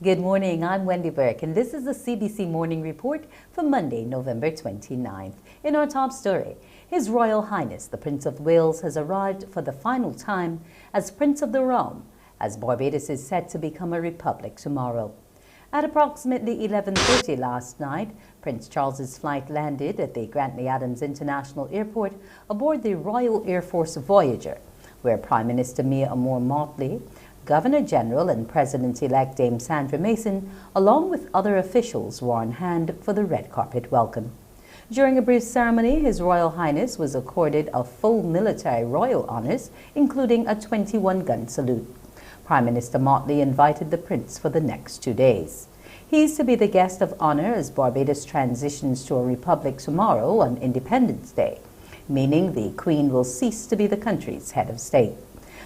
Good morning, I'm Wendy Burke, and this is the CBC Morning Report for Monday, November 29th. In our top story, His Royal Highness, the Prince of Wales, has arrived for the final time as Prince of the Realm, as Barbados is set to become a republic tomorrow. At approximately 11:30 last night, Prince Charles's flight landed at the Grantley Adams International Airport aboard the Royal Air Force Voyager, where Prime Minister Mia Motley, Governor-General and President-elect Dame Sandra Mason, along with other officials, were on hand for the red carpet welcome. During a brief ceremony, His Royal Highness was accorded a full military royal honors, including a 21-gun salute. Prime Minister Motley invited the Prince for the next 2 days. He is to be the guest of honor as Barbados transitions to a republic tomorrow on Independence Day, meaning the Queen will cease to be the country's head of state.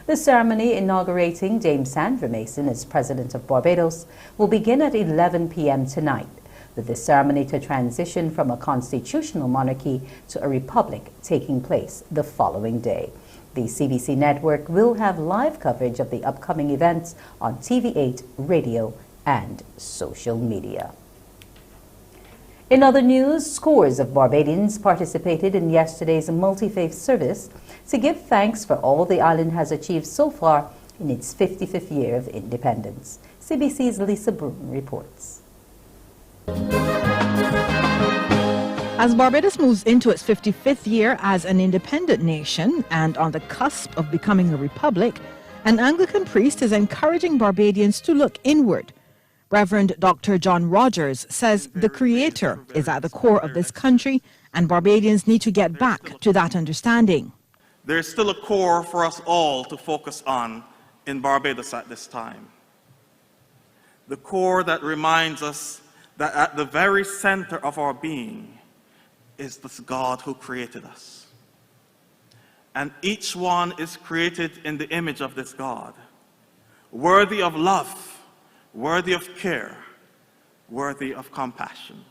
The ceremony inaugurating Dame Sandra Mason as President of Barbados will begin at 11 p.m. tonight, with the ceremony to transition from a constitutional monarchy to a republic taking place the following day. The CBC network will have live coverage of the upcoming events on TV8, radio, and social media. In other news, scores of Barbadians participated in yesterday's multi-faith service to give thanks for all the island has achieved so far in its 55th year of independence. CBC's Lisa Broom reports. As Barbados moves into its 55th year as an independent nation and on the cusp of becoming a republic, an Anglican priest is encouraging Barbadians to look inward. Reverend Dr. John Rogers says the Creator is at the core of this country and Barbadians need to get back to that understanding. There is still a core for us all to focus on in Barbados at this time. The core that reminds us that at the very center of our being is this God who created us. And each one is created in the image of this God, worthy of love, worthy of care, worthy of compassion.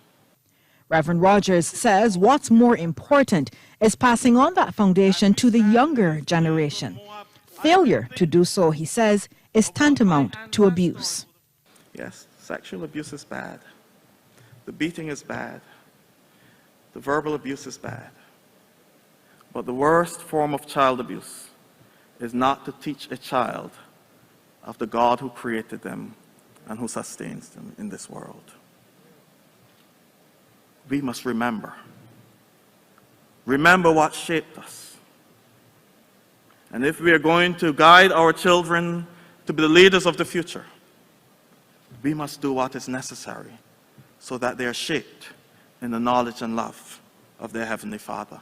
Reverend Rogers says what's more important is passing on that foundation to the younger generation. Failure to do so, he says, is tantamount to abuse. Yes, sexual abuse is bad. The beating is bad. The verbal abuse is bad. But the worst form of child abuse is not to teach a child of the God who created them and who sustains them in this world. We must remember what shaped us. And if we are going to guide our children to be the leaders of the future, we must do what is necessary so that they are shaped in the knowledge and love of their Heavenly Father.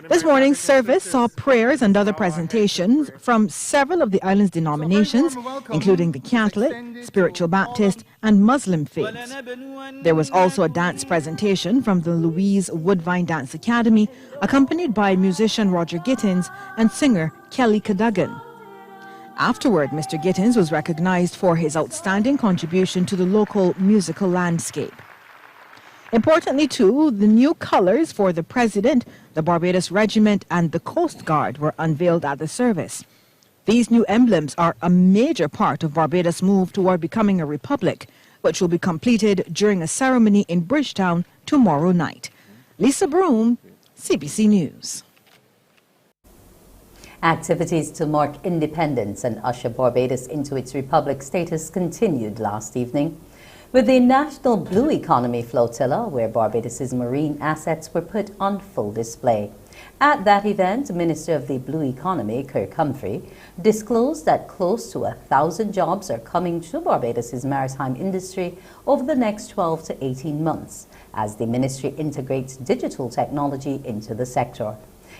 This morning's service saw prayers and other presentations from several of the island's denominations, including the Catholic, Spiritual Baptist, and Muslim faiths. There was also a dance presentation from the Louise Woodvine Dance Academy, accompanied by musician Roger Gittins and singer Kelly Cadogan. Afterward, Mr. Gittins was recognized for his outstanding contribution to the local musical landscape. Importantly, too, the new colors for the President, the Barbados Regiment, and the Coast Guard were unveiled at the service. These new emblems are a major part of Barbados' move toward becoming a republic, which will be completed during a ceremony in Bridgetown tomorrow night. Lisa Broom, CBC News. Activities to mark independence and usher Barbados into its republic status continued last evening with the National Blue Economy Flotilla, where Barbados's marine assets were put on full display. At that event, Minister of the Blue Economy, Kirk Humphrey, disclosed that close to 1,000 jobs are coming to Barbados's maritime industry over the next 12 to 18 months, as the ministry integrates digital technology into the sector.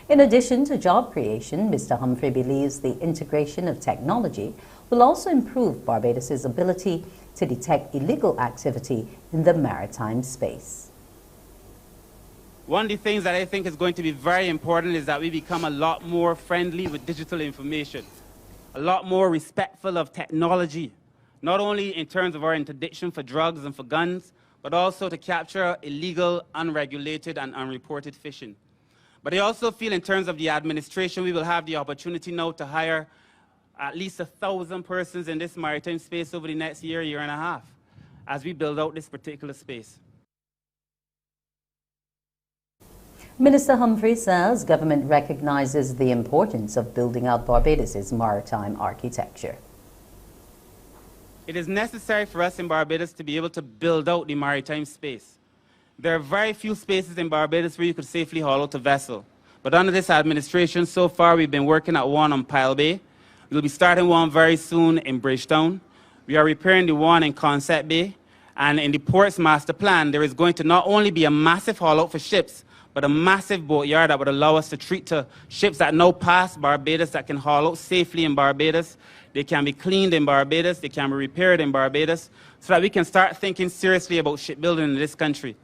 In addition to job creation, Mr. Humphrey believes the integration of technology will also improve Barbados's ability to detect illegal activity in the maritime space. One of the things that I think is going to be very important is that we become a lot more friendly with digital information, a lot more respectful of technology, not only in terms of our interdiction for drugs and for guns, but also to capture illegal, unregulated, and unreported fishing. But I also feel in terms of the administration, we will have the opportunity now to hire at least 1,000 persons in this maritime space over the next year, year and a half. as we build out this particular space. Minister Humphrey says government recognizes the importance of building out Barbados's maritime architecture. It is necessary for us in Barbados to be able to build out the maritime space. There are very few spaces in Barbados where you could safely haul out a vessel. But under this administration, so far, we've been working at one on Pile Bay. We'll be starting one very soon in Bridgetown. We are repairing the one in Concept Bay. And in the Ports Master Plan, there is going to not only be a massive haul out for ships, but a massive boatyard that would allow us to treat to ships that now pass Barbados that can haul out safely in Barbados. They can be cleaned in Barbados, they can be repaired in Barbados, so that we can start thinking seriously about shipbuilding in this country.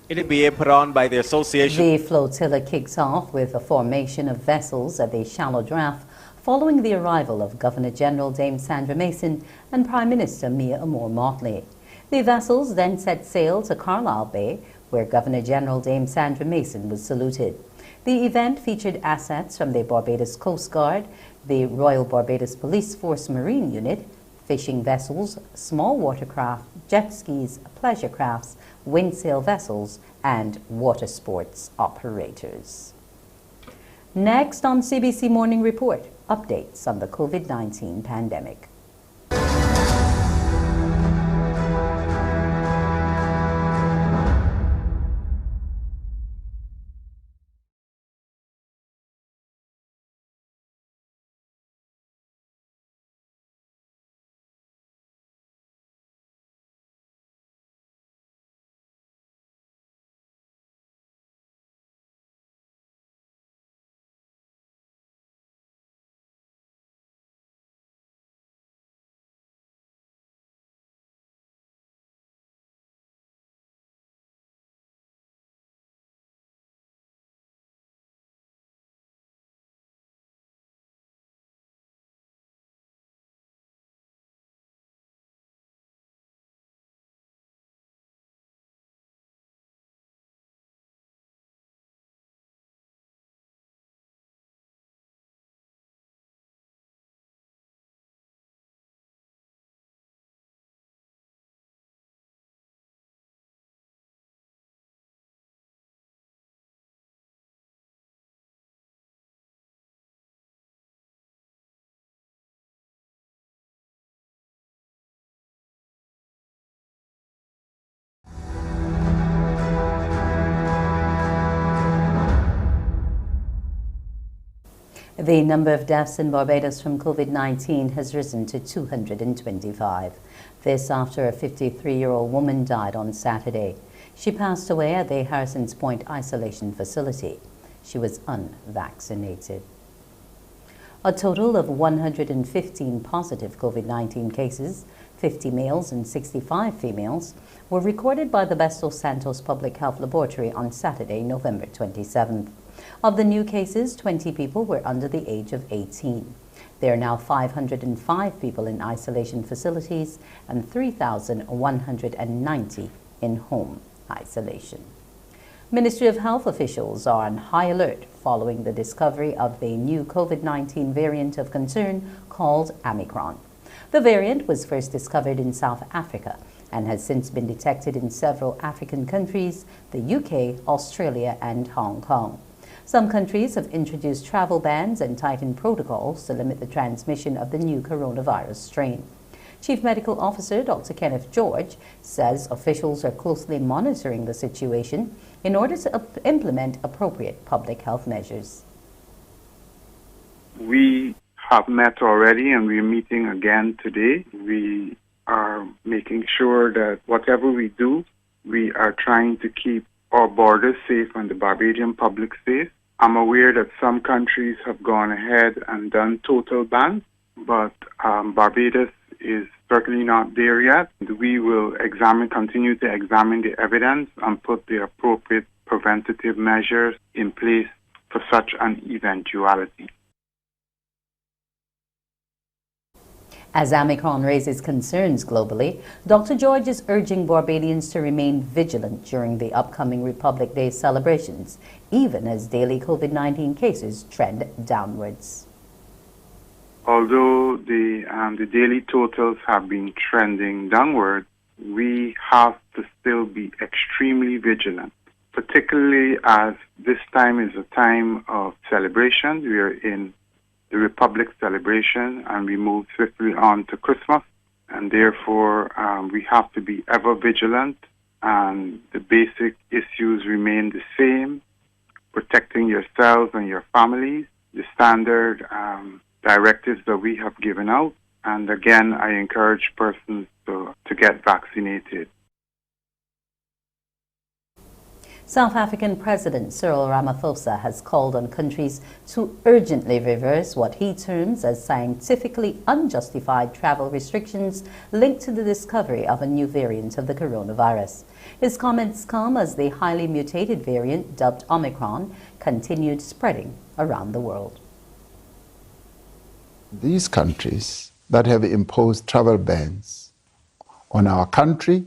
It will be put on by the association. The flotilla kicks off with a formation of vessels at the shallow draft following the arrival of Governor-General Dame Sandra Mason and Prime Minister Mia Amor-Motley. The vessels then set sail to Carlisle Bay, where Governor-General Dame Sandra Mason was saluted. The event featured assets from the Barbados Coast Guard, the Royal Barbados Police Force Marine Unit, fishing vessels, small watercraft, jet skis, pleasure crafts, windsail vessels, and water sports operators. Next on CBC Morning Report, updates on the COVID-19 pandemic. The number of deaths in Barbados from COVID-19 has risen to 225. This after a 53-year-old woman died on Saturday. She passed away at the Harrison's Point isolation facility. She was unvaccinated. A total of 115 positive COVID-19 cases, 50 males and 65 females, were recorded by the Besto Santos Public Health Laboratory on Saturday, November 27th. Of the new cases, 20 people were under the age of 18. There are now 505 people in isolation facilities and 3,190 in home isolation. Ministry of Health officials are on high alert following the discovery of the new COVID-19 variant of concern called Omicron. The variant was first discovered in South Africa and has since been detected in several African countries, the UK, Australia, and Hong Kong. Some countries have introduced travel bans and tightened protocols to limit the transmission of the new coronavirus strain. Chief Medical Officer Dr. Kenneth George says officials are closely monitoring the situation in order to implement appropriate public health measures. We have met already and we're meeting again today. We are making sure that whatever we do, we are trying to keep our borders safe and the Barbadian public safe. I'm aware that some countries have gone ahead and done total bans, but Barbados is certainly not there yet. We will continue to examine the evidence and put the appropriate preventative measures in place for such an eventuality. As Omicron raises concerns globally, Dr. George is urging Barbadians to remain vigilant during the upcoming Republic Day celebrations, even as daily COVID-19 cases trend downwards. although the daily totals have been trending downward, we have to still be extremely vigilant, particularly as this time is a time of celebration. We are in the Republic celebration and we move swiftly on to Christmas, and therefore we have to be ever vigilant, and the basic issues remain the same: protecting yourselves and your families, the standard directives that we have given out, and again, I encourage persons to get vaccinated. South African President Cyril Ramaphosa has called on countries to urgently reverse what he terms as scientifically unjustified travel restrictions linked to the discovery of a new variant of the coronavirus. His comments come as the highly mutated variant, dubbed Omicron, continued spreading around the world. These countries that have imposed travel bans on our country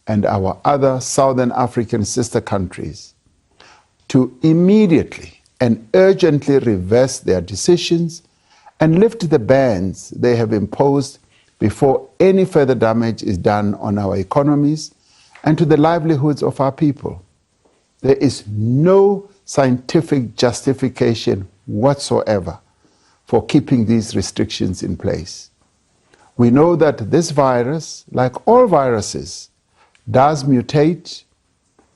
and our other Southern African sister countries to immediately and urgently reverse their decisions and lift the bans they have imposed before any further damage is done on our economies and to the livelihoods of our people. There is no scientific justification whatsoever for keeping these restrictions in place. We know that this virus, like all viruses, does mutate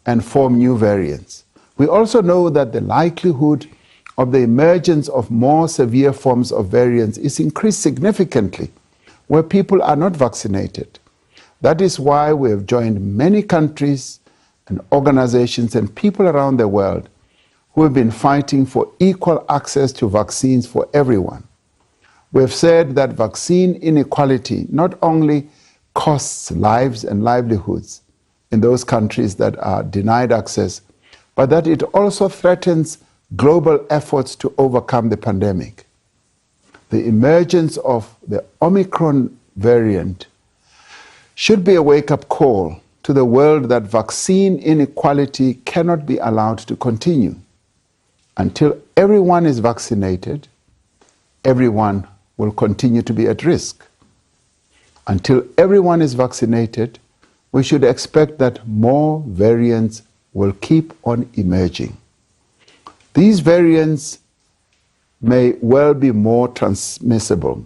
and form new variants. We also know that the likelihood of the emergence of more severe forms of variants is increased significantly where people are not vaccinated. That is why we have joined many countries and organizations and people around the world who have been fighting for equal access to vaccines for everyone. We have said that vaccine inequality not only costs lives and livelihoods in those countries that are denied access, but that it also threatens global efforts to overcome the pandemic. The emergence of the Omicron variant should be a wake-up call to the world that vaccine inequality cannot be allowed to continue. Until everyone is vaccinated, everyone will continue to be at risk. Until everyone is vaccinated, we should expect that more variants will keep on emerging. These variants may well be more transmissible,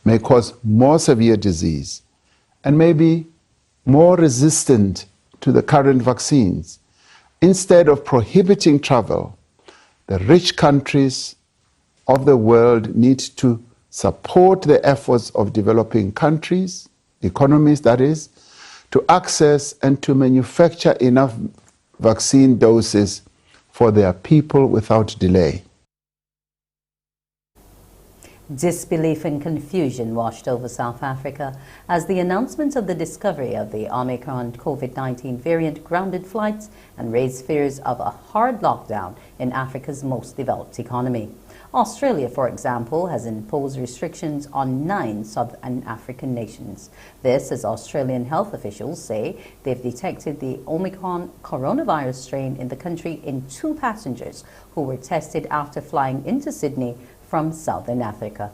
may cause more severe disease, and may be more resistant to the current vaccines. Instead of prohibiting travel, the rich countries of the world need to support the efforts of developing countries, economies that is, to access and to manufacture enough vaccine doses for their people without delay. Disbelief and confusion washed over South Africa as the announcement of the discovery of the Omicron COVID-19 variant grounded flights and raised fears of a hard lockdown in Africa's most developed economy. Australia, for example, has imposed restrictions on 9 Southern African nations. This as Australian health officials say they've detected the Omicron coronavirus strain in the country in 2 passengers who were tested after flying into Sydney from Southern Africa.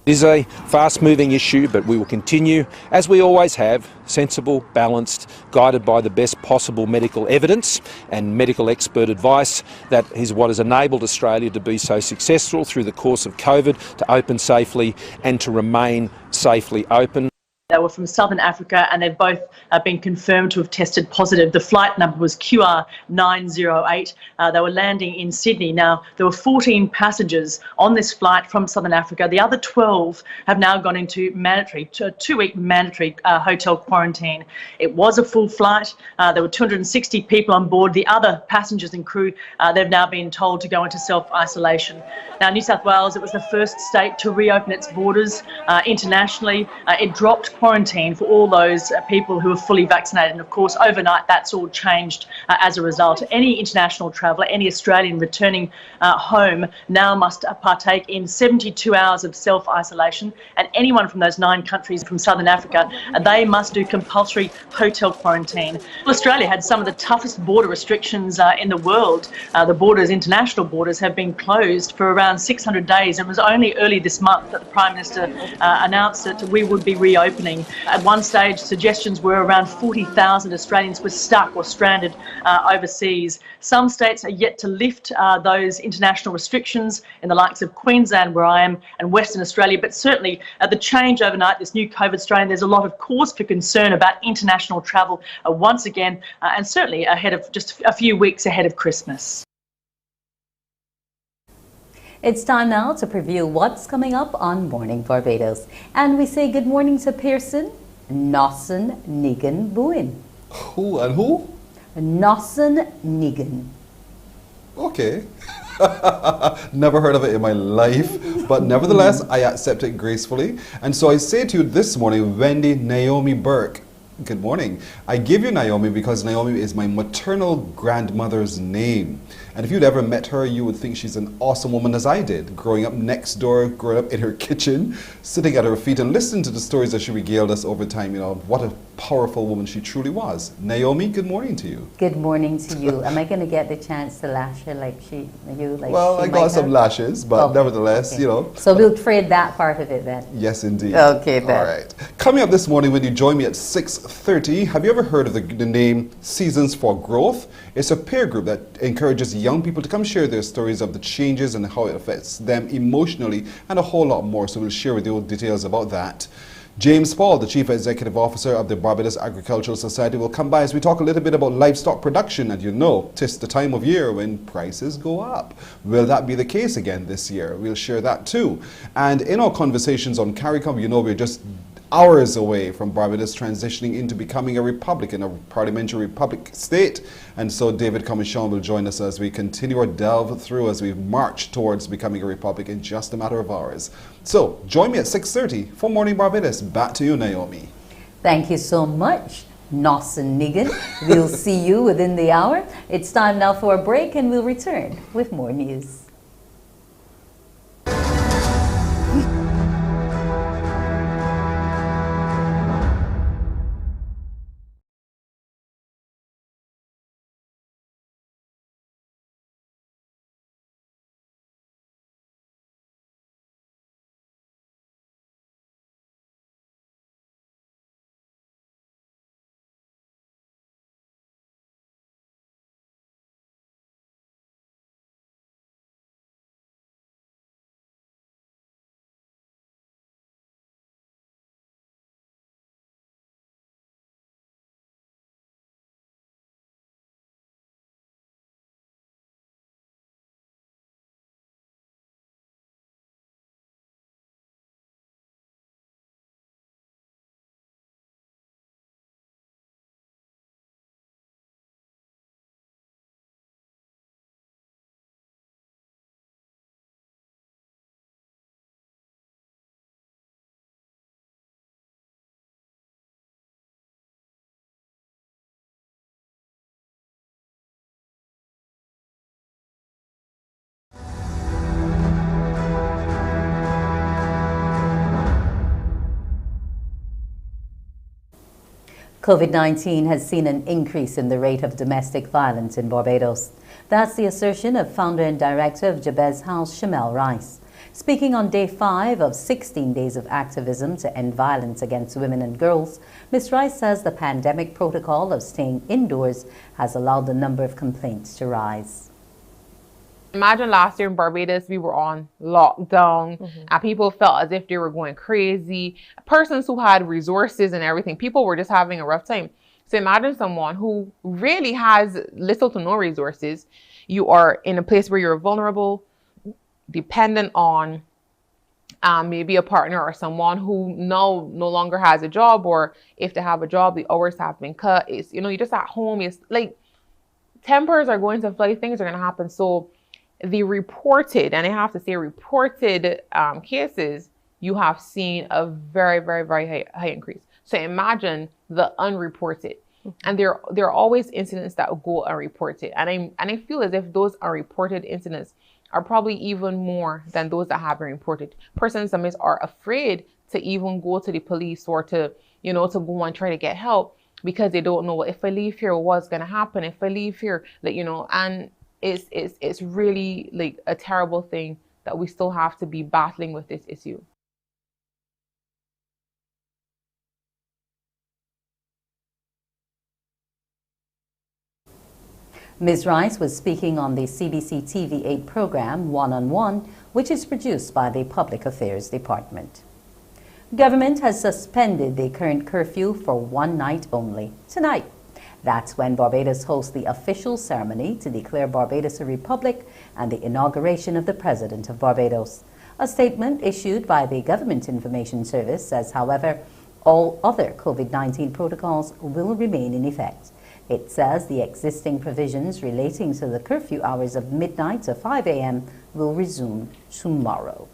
It is a fast-moving issue, but we will continue, as we always have, sensible, balanced, guided by the best possible medical evidence and medical expert advice. That is what has enabled Australia to be so successful through the course of COVID, to open safely and to remain safely open. They were from Southern Africa and they've both been confirmed to have tested positive. The flight number was QR908. They were landing in Sydney. Now, there were 14 passengers on this flight from Southern Africa. The other 12 have now gone into mandatory, 2-week mandatory hotel quarantine. It was a full flight. There were 260 people on board. The other passengers and crew, they've now been told to go into self-isolation. Now, New South Wales, it was the first state to reopen its borders internationally. It dropped quarantine for all those people who are fully vaccinated. And of course, overnight, that's all changed as a result. Any international traveller, any Australian returning home now must partake in 72 hours of self-isolation, and anyone from those 9 countries from Southern Africa, they must do compulsory hotel quarantine. Australia had some of the toughest border restrictions in the world. The borders, international borders, have been closed for around 600 days. It was only early this month that the Prime Minister announced that we would be reopening. At one stage, suggestions were around 40,000 Australians were stuck or stranded overseas. Some states are yet to lift those international restrictions in the likes of Queensland, where I am, and Western Australia, but certainly the change overnight, this new COVID strain, there's a lot of cause for concern about international travel once again, and certainly ahead of just a few weeks ahead of Christmas. It's time now to preview what's coming up on Morning Barbados. And we say good morning to Pearson Nosson Nigan Buin. Who and who? Nosson Nigan. Okay. Never heard of it in my life, but nevertheless, I accept it gracefully. And so I say to you this morning, Wendy Naomi Burke, good morning. I give you Naomi because Naomi is my maternal grandmother's name. And if you'd ever met her, you would think she's an awesome woman, as I did, growing up next door, growing up in her kitchen, sitting at her feet and listening to the stories that she regaled us over time. You know, what a powerful woman she truly was. Naomi, good morning to you. Good morning to you. Am I going to get the chance to lash her like you? Like well, I got some lashes, but okay. Nevertheless, okay. You know. So we'll trade that part of it then. Yes, indeed. Okay, then. All right. Coming up this morning when you join me at 6:30, have you ever heard of the name Seasons for Growth? It's a peer group that encourages young people to come share their stories of the changes and how it affects them emotionally and a whole lot more. So we'll share with you details about that. James Paul, the Chief Executive Officer of the Barbados Agricultural Society, will come by as we talk a little bit about livestock production. And you know, 'tis the time of year when prices go up. Will that be the case again this year? We'll share that too. And in our conversations on CARICOM, you know, we're just hours away from Barbados transitioning into becoming a republic, in a parliamentary republic state. And so David Commichon will join us as we continue our delve through as we march towards becoming a republic in just a matter of hours. So join me at 6:30 for Morning Barbados. Back to you, Naomi. Thank you so much, Nosson Nigan. We'll see you within the hour. It's time now for a break, and we'll return with more news. COVID-19 has seen an increase in the rate of domestic violence in Barbados. That's the assertion of founder and director of Jabez House, Shamel Rice. Speaking on day 5 of 16 days of activism to end violence against women and girls, Ms. Rice says the pandemic protocol of staying indoors has allowed the number of complaints to rise. Imagine last year in Barbados, we were on lockdown and people felt as if they were going crazy. Persons who had resources and everything, people were just having a rough time. So imagine someone who really has little to no resources. You are in a place where you're vulnerable, dependent on maybe a partner or someone who no longer has a job, or if they have a job, the hours have been cut. It's, you know, you're just at home. It's like tempers are going to fly, things are going to happen. So the reported, and I have to say reported cases, you have seen a very, very, very high increase. So imagine the unreported. And there are always incidents that go unreported. And I feel as if those unreported incidents are probably even more than those that have been reported. Persons that are afraid to even go to the police or to go and try to get help because they don't know, if I leave here, what's going to happen? If I leave here, and it's really like a terrible thing that we still have to be battling with this issue. Ms. Rice was speaking on the CBC TV8 program One-on-One, which is produced by the Public Affairs Department. Government has suspended the current curfew for one night only, tonight. That's when Barbados hosts the official ceremony to declare Barbados a republic and the inauguration of the President of Barbados. A statement issued by the Government Information Service says, however, all other COVID-19 protocols will remain in effect. It says the existing provisions relating to the curfew hours of midnight to 5 a.m. will resume tomorrow.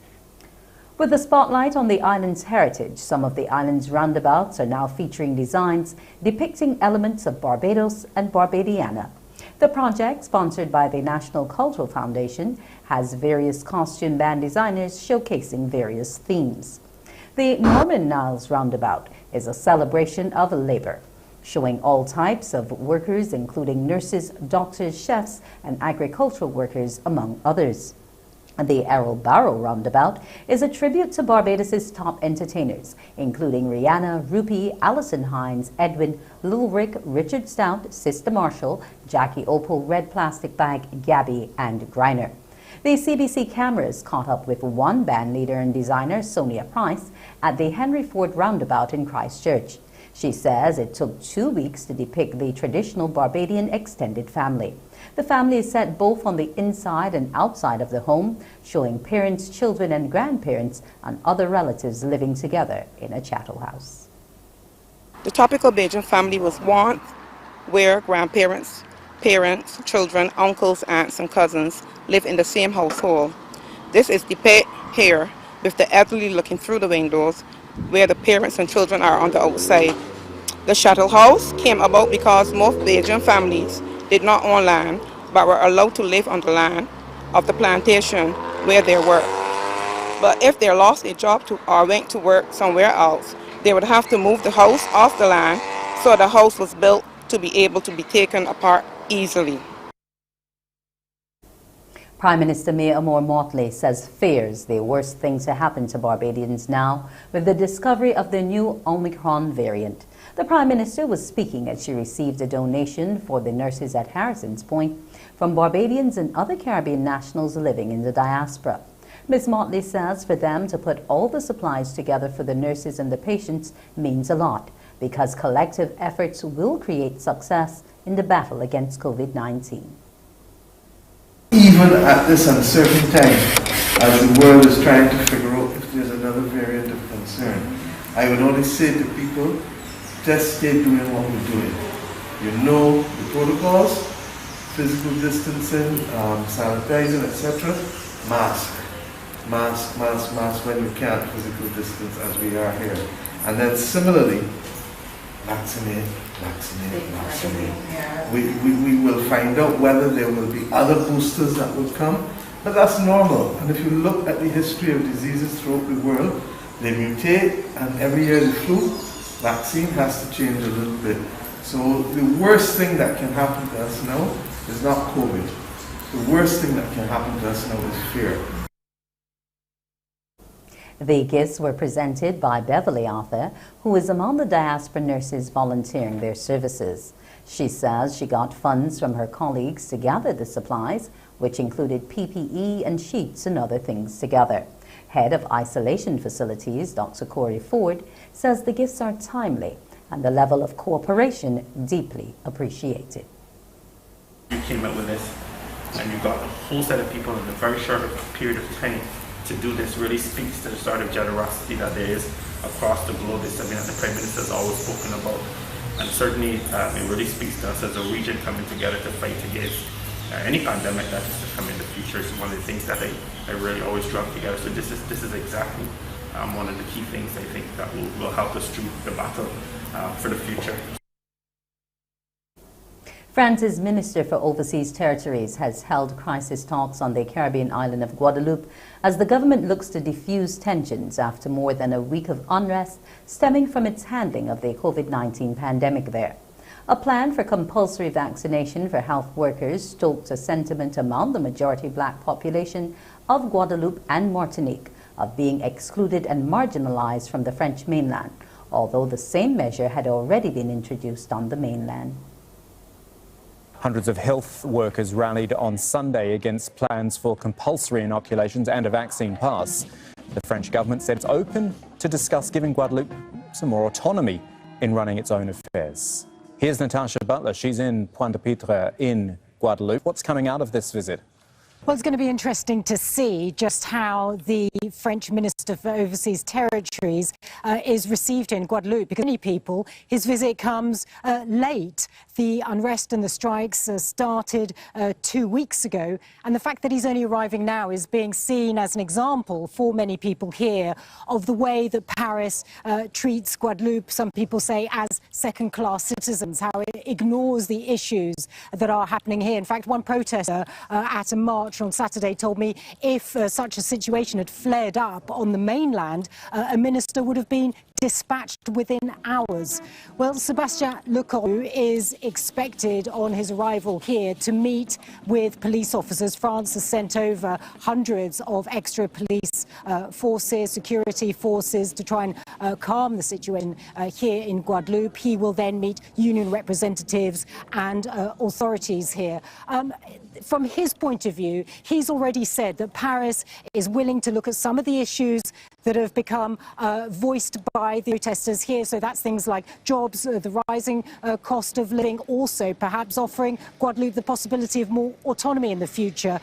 With the spotlight on the island's heritage, some of the island's roundabouts are now featuring designs depicting elements of Barbados and Barbadiana. The project, sponsored by the National Cultural Foundation, has various costume band designers showcasing various themes. The Norman Niles roundabout is a celebration of labor, showing all types of workers, including nurses, doctors, chefs, and agricultural workers, among others. The Errol Barrow roundabout is a tribute to Barbados' top entertainers, including Rihanna, Rupi, Alison Hines, Edwin, Lil Rick, Richard Stout, Sister Marshall, Jackie Opal, Red Plastic Bag, Gabby, and Griner. The CBC cameras caught up with one band leader and designer, Sonia Price, at the Henry Ford roundabout in Christchurch. She says it took 2 weeks to depict the traditional Barbadian extended family. The family is set both on the inside and outside of the home, showing parents, children, and grandparents and other relatives living together in a chattel house. The tropical Bajan family was one where grandparents, parents, children, uncles, aunts, and cousins live in the same household. This is depicted here with the elderly looking through the windows, where the parents and children are on the outside. The chattel house came about because most Bajan families did not own land, but were allowed to live on the land of the plantation where they worked. But if they lost a job or went to work somewhere else, they would have to move the house off the land, so the house was built to be able to be taken apart easily. Prime Minister Mia Motley says fears the worst thing to happen to Barbadians now with the discovery of the new Omicron variant. The Prime Minister was speaking as she received a donation for the nurses at Harrison's Point from Barbadians and other Caribbean nationals living in the diaspora. Ms. Motley says for them to put all the supplies together for the nurses and the patients means a lot, because collective efforts will create success in the battle against COVID-19. Even at this uncertain time, as the world is trying to figure out if there's another variant of concern, I would only say to people, just stay doing what we're doing. You know the protocols, physical distancing, sanitizing, etc. Mask when you can't physical distance, as we are here. And then similarly, vaccinate. We will find out whether there will be other boosters that will come, but that's normal. And if you look at the history of diseases throughout the world, they mutate, and every year the flu vaccine has to change a little bit. So the worst thing that can happen to us now is not COVID. The worst thing that can happen to us now is fear. The gifts were presented by Beverly Arthur, who is among the diaspora nurses volunteering their services. She says she got funds from her colleagues to gather the supplies, which included PPE and sheets and other things together. Head of Isolation Facilities, Dr. Corey Ford, says the gifts are timely and the level of cooperation deeply appreciated. You came up with this, and you got a whole set of people in a very short period of time to do this. Really speaks to the sort of generosity that there is across the globe. It's something that the Prime Minister has always spoken about, and certainly it really speaks to us as a region coming together to fight against any pandemic that is to come in the future. Is one of the things that I really always draw together. So this is exactly one of the key things I think that will help us through the battle for the future. France's Minister for Overseas Territories has held crisis talks on the Caribbean island of Guadeloupe as the government looks to defuse tensions after more than a week of unrest stemming from its handling of the COVID-19 pandemic there. A plan for compulsory vaccination for health workers stoked a sentiment among the majority black population of Guadeloupe and Martinique of being excluded and marginalized from the French mainland, although the same measure had already been introduced on the mainland. Hundreds of health workers rallied on Sunday against plans for compulsory inoculations and a vaccine pass. The French government said it's open to discuss giving Guadeloupe some more autonomy in running its own affairs. Here's Natasha Butler. She's in Pointe-à-Pitre in Guadeloupe. What's coming out of this visit? Well, it's going to be interesting to see just how the French Minister for Overseas Territories is received in Guadeloupe, because many people, his visit comes late. The unrest and the strikes started 2 weeks ago, and the fact that he's only arriving now is being seen as an example for many people here of the way that Paris treats Guadeloupe, some people say, as second-class citizens, how it ignores the issues that are happening here. In fact, one protester at a march on Saturday told me if such a situation had flared up on the mainland, a minister would have been dispatched within hours. Well, Sébastien Lecornu is expected on his arrival here to meet with police officers. France has sent over hundreds of extra police forces, security forces, to try and calm the situation here in Guadeloupe. He will then meet union representatives and authorities here. From his point of view, he's already said that Paris is willing to look at some of the issues that have become voiced by the protesters here. So that's things like jobs, the rising cost of living, also perhaps offering Guadeloupe the possibility of more autonomy in the future.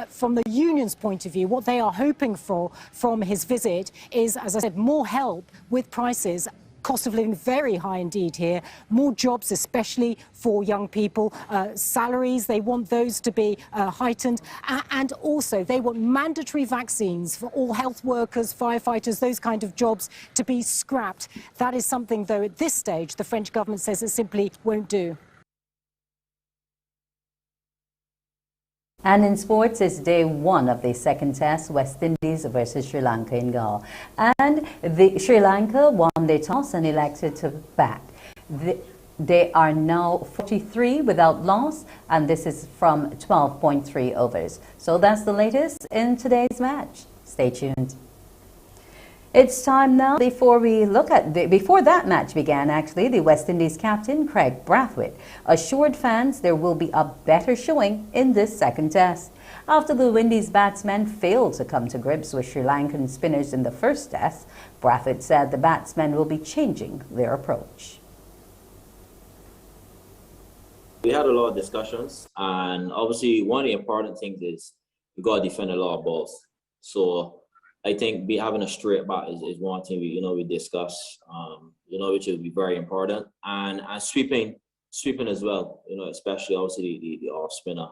From the union's point of view, what they are hoping for from his visit is, as I said, more help with prices. Cost of living very high indeed here. More jobs, especially for young people. Salaries, they want those to be heightened. And also, they want mandatory vaccines for all health workers, firefighters, those kind of jobs to be scrapped. That is something, though, at this stage, the French government says it simply won't do. And in sports, it's day one of the second test, West Indies versus Sri Lanka in Galle. And Sri Lanka won their toss and elected to bat. They are now 43 without loss, and this is from 12.3 overs. So that's the latest in today's match. Stay tuned. It's time now, before that match began, actually, the West Indies captain, Craig Brathwaite, assured fans there will be a better showing in this second test. After the Windies batsmen failed to come to grips with Sri Lankan spinners in the first test, Brathwaite said the batsmen will be changing their approach. We had a lot of discussions, and obviously one of the important things is we got to defend a lot of balls. So I think having a straight bat is one thing we discuss, which will be very important, and sweeping as well, especially obviously the off spinner.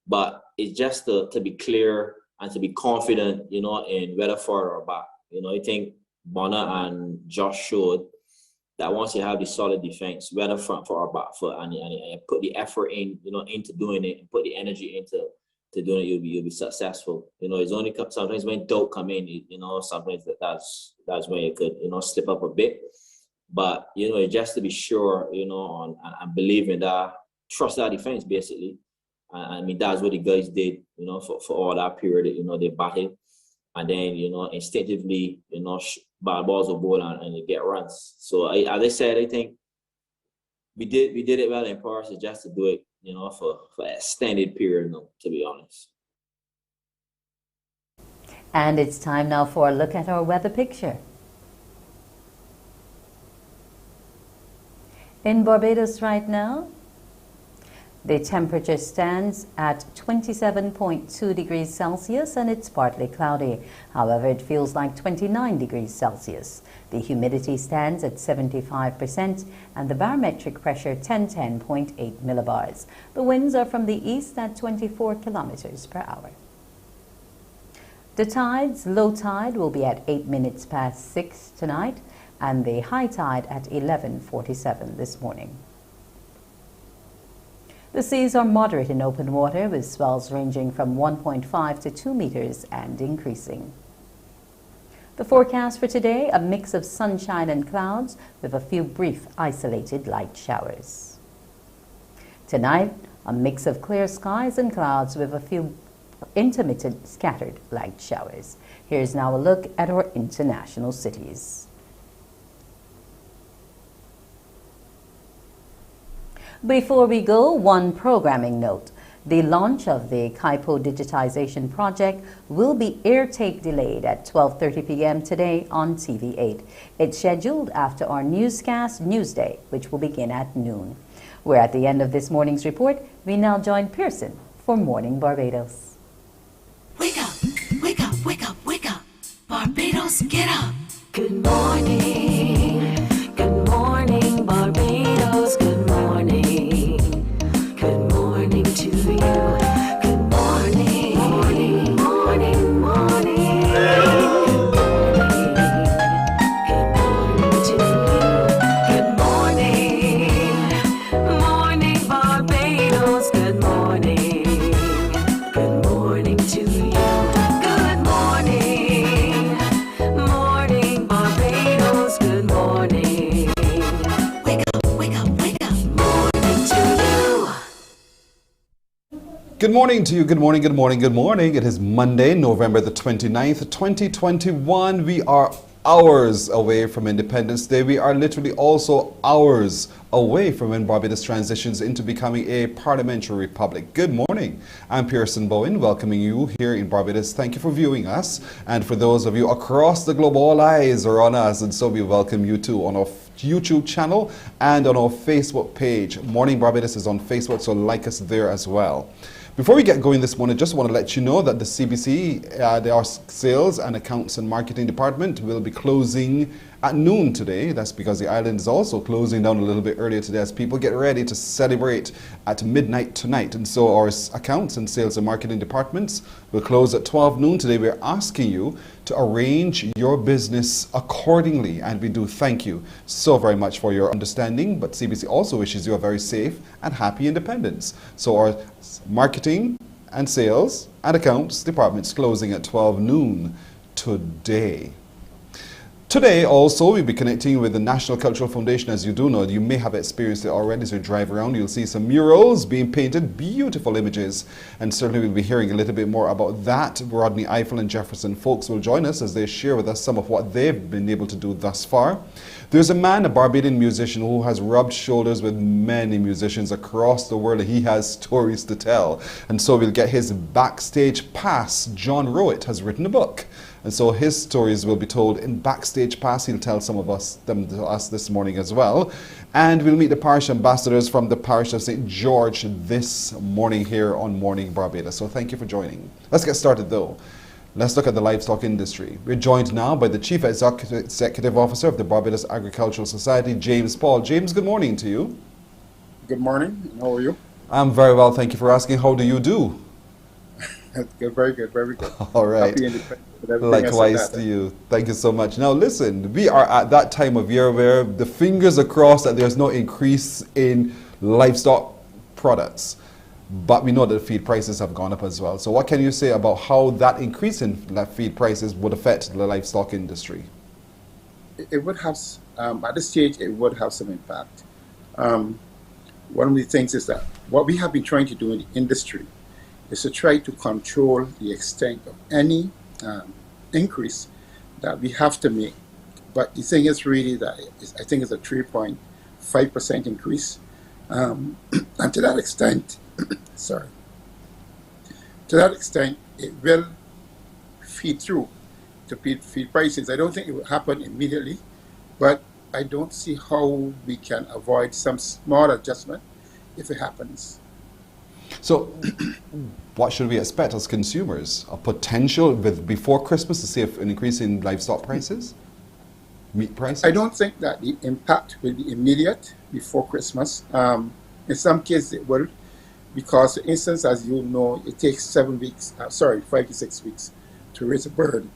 But it's just to be clear and to be confident, in whether forward or back. I think Bonner and Josh showed that once you have the solid defense, whether front foot or back foot, and put the effort in, into doing it, and put the energy into doing it, you'll be successful. It's only sometimes when doubt come in, sometimes that's when you could, slip up a bit. But, just to be sure, and believe in that, trust that defense, basically. I mean, that's what the guys did, for all that period, they batted. And then, instinctively, bad balls are ball and they get runs. So, as I said, I think we did it well in Paris, just to do it, for an extended period, to be honest. And it's time now for a look at our weather picture. In Barbados right now, the temperature stands at 27.2 degrees Celsius and it's partly cloudy. However, it feels like 29 degrees Celsius. The humidity stands at 75% and the barometric pressure 1010.8 millibars. The winds are from the east at 24 kilometers per hour. The tides, low tide will be at 8 minutes past 6 tonight, and the high tide at 11:47 this morning. The seas are moderate in open water, with swells ranging from 1.5 to 2 meters and increasing. The forecast for today, a mix of sunshine and clouds with a few brief isolated light showers. Tonight, a mix of clear skies and clouds with a few intermittent scattered light showers. Here's now a look at our international cities. Before we go, one programming note. The launch of the Kaipo digitization project will be airtake delayed at 12:30 p.m. today on TV8. It's scheduled after our newscast Newsday, which will begin at noon. We're at the end of this morning's report. We now join Pearson for Morning Barbados. Wake up, wake up, wake up, wake up. Barbados, get up. Good morning. Good morning, Barbados. Good morning. Good morning to you. Good morning. Morning, morning, morning. Good morning to you. Good morning. Morning, Barbados. Good morning. Good morning to you. Good morning. Morning, Barbados. Good morning. Wake up, wake up, wake up. Morning to you. Good morning to you. Good morning, good morning, good morning. It is Monday, November the 29th, 2021. We are hours away from Independence Day. We are literally also hours away from when Barbados transitions into becoming a parliamentary republic. Good morning. I'm Pearson Bowen, welcoming you here in Barbados. Thank you for viewing us. And for those of you across the globe, all eyes are on us. And so we welcome you too on our YouTube channel and on our Facebook page. Morning Barbados is on Facebook, so like us there as well. Before we get going this morning, just want to let you know that the CBC, our sales and accounts and marketing department will be closing at noon today. That's because the island is also closing down a little bit earlier today as people get ready to celebrate at midnight tonight. And so our accounts and sales and marketing departments will close at 12 noon today. We're asking you to arrange your business accordingly, and we do thank you so very much for your understanding. But CBC also wishes you a very safe and happy independence. So our marketing and sales and accounts departments closing at 12 noon today. Today also we'll be connecting with the National Cultural Foundation. As you do know, you may have experienced it already as you drive around. You'll see some murals being painted, beautiful images, and certainly we'll be hearing a little bit more about that. Rodney Eiffel and Jefferson Folks will join us as they share with us some of what they've been able to do thus far. There's a man, a Barbadian musician, who has rubbed shoulders with many musicians across the world. He has stories to tell, and so we'll get his backstage pass. John Rowett has written a book, and so his stories will be told in Backstage Pass. He'll tell some of them to us this morning as well. And we'll meet the parish ambassadors from the parish of St. George this morning here on Morning Barbados. So thank you for joining. Let's get started though. Let's look at the livestock industry. We're joined now by the Chief Executive Officer of the Barbados Agricultural Society, James Paul. James, good morning to you. Good morning. How are you? I'm very well, thank you for asking. How do you do? Good, very good, very good. All right. Happy independence. Likewise to you. Thank you so much. Now listen, we are at that time of year where the fingers are crossed that there's no increase in livestock products. But we know that feed prices have gone up as well. So what can you say about how that increase in feed prices would affect the livestock industry? It would have, at this stage, it would have some impact. One of the things is that what we have been trying to do in the industry is to try to control the extent of any increase that we have to make. But the thing is really that I think it's a 3.5% increase. And to that extent, to that extent, it will feed through to feed prices. I don't think it will happen immediately, but I don't see how we can avoid some small adjustment if it happens. So what should we expect as consumers? A potential before Christmas to see an increase in livestock prices? Meat prices? I don't think that the impact will be immediate before Christmas. In some cases it will, because for instance, as you know, it takes 5 to 6 weeks raise a bird.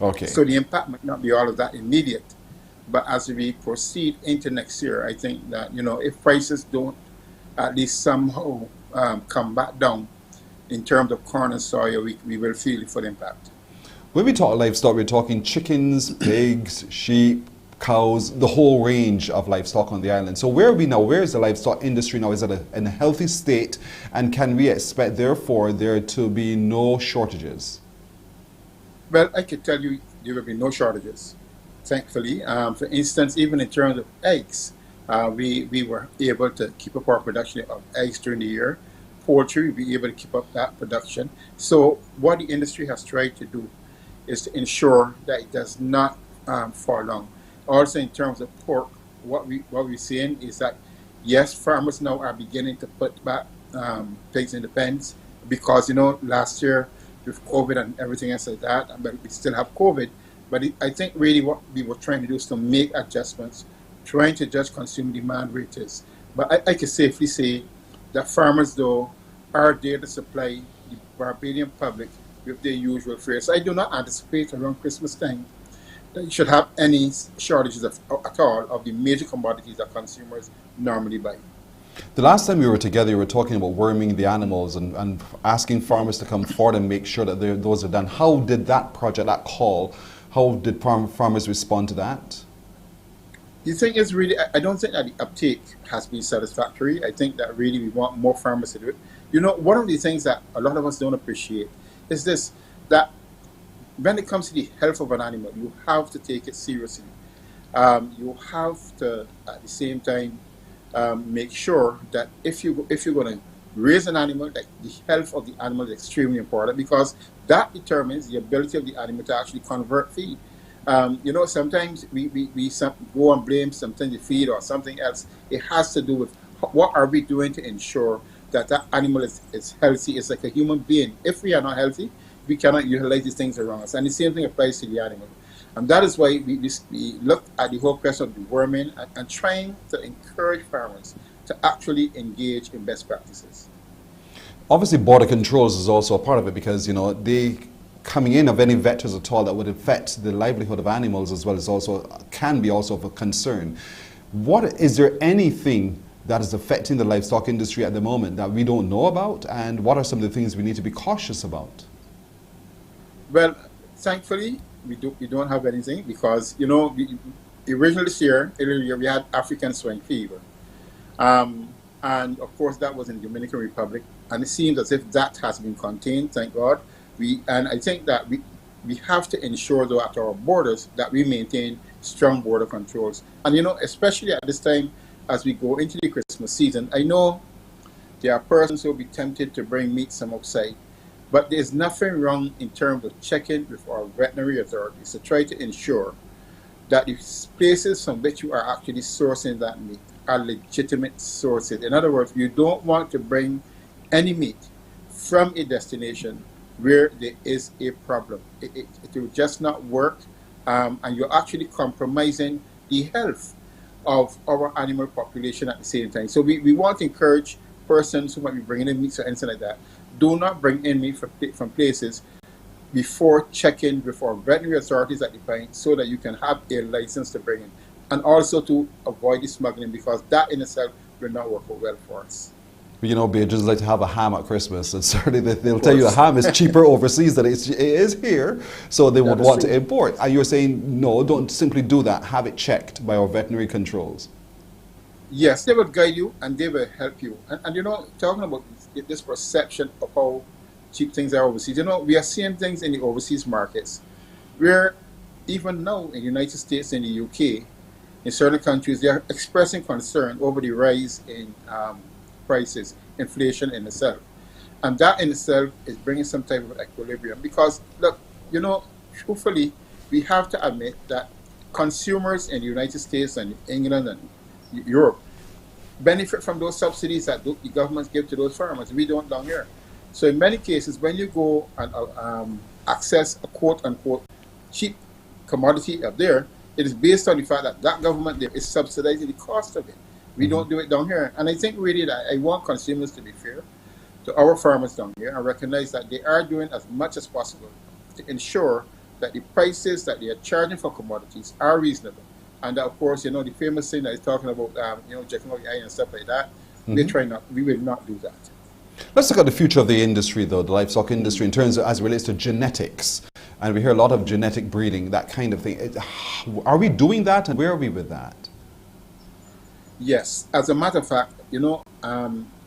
Okay. So the impact might not be all of that immediate. But as we proceed into next year, I think that, if prices don't at least somehow come back down in terms of corn and soya, we will feel the full impact. When we talk livestock, we're talking chickens, pigs, sheep, cows, the whole range of livestock on the island. So where are we now? Where is the livestock industry now? Is it in a healthy state? And can we expect, therefore, there to be no shortages? Well, I can tell you there will be no shortages, thankfully. For instance, even in terms of eggs, we were able to keep up our production of eggs during the year. Poultry, we were able to keep up that production. So what the industry has tried to do is to ensure that it does not fall down. Also, in terms of pork, what we're seeing is that, yes, farmers now are beginning to put back pigs in the pens because, last year with COVID and everything else like that, but we still have COVID. But I think really what we were trying to do is to make adjustments, trying to judge consumer demand rates. But I can safely say that farmers, though, are there to supply the Barbadian public with their usual fare. So I do not anticipate around Christmas time that you should have any shortages at all of the major commodities that consumers normally buy. The last time we were together, you were talking about worming the animals and asking farmers to come forward and make sure that those are done. How did that project, that call, how did farmers respond to that? The thing is really, I don't think that the uptake has been satisfactory. I think that really we want more farmers to do it. One of the things that a lot of us don't appreciate is this, that when it comes to the health of an animal, you have to take it seriously. You have to, at the same time, make sure that if you're going to raise an animal, that the health of the animal is extremely important because that determines the ability of the animal to actually convert feed. Sometimes we go and blame something the feed or something else. It has to do with what are we doing to ensure that that animal is healthy. It's like a human being. If we are not healthy, we cannot utilize these things around us. And the same thing applies to the animal. And that is why we look at the whole question of the worming and trying to encourage farmers to actually engage in best practices. Obviously, border controls is also a part of it because, they coming in of any vectors at all that would affect the livelihood of animals as well as also can be also of a concern. Is there anything that is affecting the livestock industry at the moment that we don't know about, and what are some of the things we need to be cautious about? Well, thankfully, we don't have anything because, originally this year, we had African swine fever. And of course, that was in the Dominican Republic. And it seems as if that has been contained, thank God. And I think that we have to ensure, though, at our borders that we maintain strong border controls. And, especially at this time, as we go into the Christmas season, I know there are persons who will be tempted to bring meat from outside. But there's nothing wrong in terms of checking with our veterinary authorities to try to ensure that the places from which you are actually sourcing that meat are legitimate sources. In other words, you don't want to bring any meat from a destination where there is a problem. It will just not work, and you're actually compromising the health of our animal population at the same time. So we want to encourage persons who might be bringing in meat or anything like that, do not bring in meat from places before checking with our veterinary authorities at the point so that you can have a license to bring in. And also to avoid the smuggling because that in itself will not work out well for us. Just like to have a ham at Christmas, and certainly they'll tell you a ham is cheaper overseas than it is here, so they would want to import. And you're saying, no, don't simply do that. Have it checked by our veterinary controls. Yes, they will guide you and they will help you. And talking about this perception of how cheap things are overseas, we are seeing things in the overseas markets where even now in the United States and the UK, in certain countries, they are expressing concern over the rise in prices, inflation in itself. And that in itself is bringing some type of equilibrium because, look, truthfully, we have to admit that consumers in the United States and England and Europe benefit from those subsidies that the governments give to those farmers. We don't down here. So in many cases, when you go and access a quote-unquote cheap commodity up there, it is based on the fact that that government there is subsidizing the cost of it. We don't do it down here. And I think really that I want consumers to be fair. to our farmers down here and recognize that they are doing as much as possible to ensure that the prices that they are charging for commodities are reasonable. And of course, you know, the famous thing that is talking about, you know, checking out the eye and stuff like that, we will not do that. Let's look at the future of the industry, though, the livestock industry, in terms of as it relates to genetics. And we hear a lot of genetic breeding, that kind of thing. Are we doing that, and where are we with that? Yes. As a matter of fact, you know,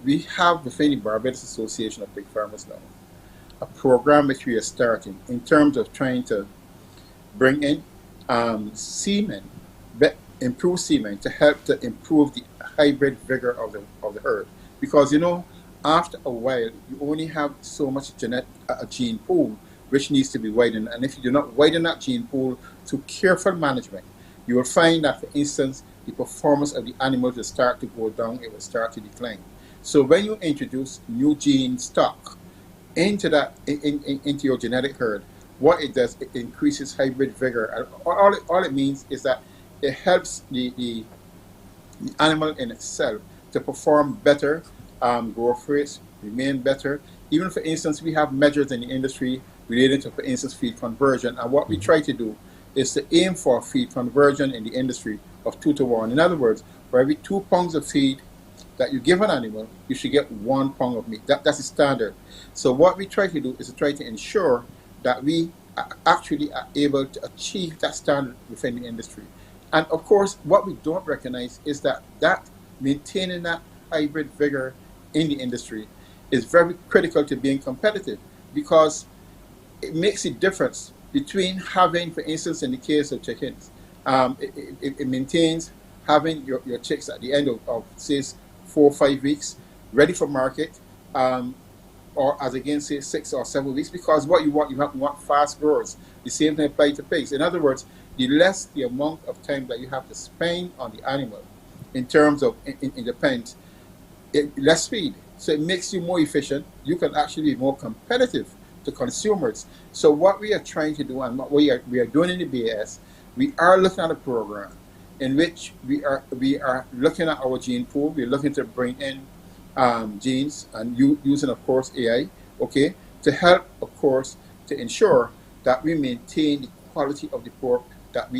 we have within the Barbados Association of Pig Farmers now a program which we are starting in terms of trying to bring in semen, improve semen to help to improve the hybrid vigor of the herd. Because, you know, after a while, you only have so much gene pool which needs to be widened. And if you do not widen that gene pool through careful management, you will find that, for instance, the performance of the animals will start to go down, it will start to decline. So when you introduce new gene stock into that into your genetic herd, what it does, it increases hybrid vigor. And all it means is that it helps the animal in itself to perform better, growth rates remain better. Even, for instance, we have measures in the industry related to, for instance, feed conversion. And what we try to do is to aim for feed conversion in the industry of 2 to 1. In other words, for every 2 pounds of feed that you give an animal, you should get 1 pound of meat. That's the standard. So what we try to do is to try to ensure that we actually are able to achieve that standard within the industry. And of course, what we don't recognize is that maintaining that hybrid vigor in the industry is very critical to being competitive, because it makes a difference between having, for instance, in the case of chickens, it maintains having your chicks at the end of say 4 or 5 weeks ready for market, or as again say 6 or 7 weeks, because what you want fast growers. The same thing applies to pigs. In other words, the less the amount of time that you have to spend on the animal in terms of in the pen, less feed. So it makes you more efficient. You can actually be more competitive to consumers. So what we are trying to do, and what we are doing in the BAS, we are looking at a program in which we are looking at our gene pool. We're looking to bring in genes and using, of course, AI, okay, to help, of course, to ensure that we maintain the quality of the pork that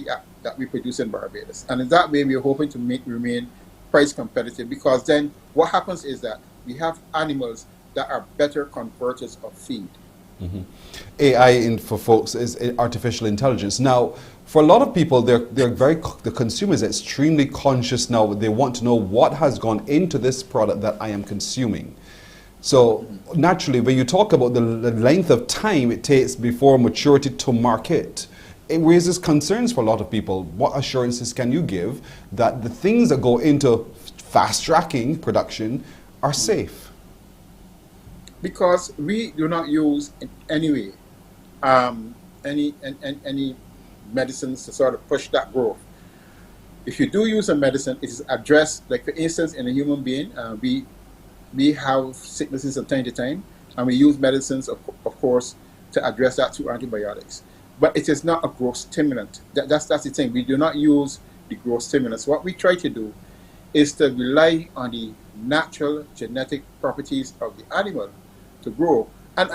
we produce in Barbados. And in that way, we are hoping to remain price competitive, because then what happens is that we have animals that are better converters of feed. AI for folks is artificial intelligence. Now, for a lot of people, the consumer is extremely conscious now. They want to know what has gone into this product that I am consuming. So naturally, when you talk about the length of time it takes before maturity to market, it raises concerns for a lot of people. What assurances can you give that the things that go into fast-tracking production are safe? Because we do not use in any way any medicines to sort of push that growth. If you do use a medicine, it is addressed, like for instance, in a human being, we have sicknesses from time to time, and we use medicines, of course, to address that through antibiotics. But it is not a growth stimulant. That's the thing. We do not use the growth stimulants. What we try to do is to rely on the natural genetic properties of the animal to grow. And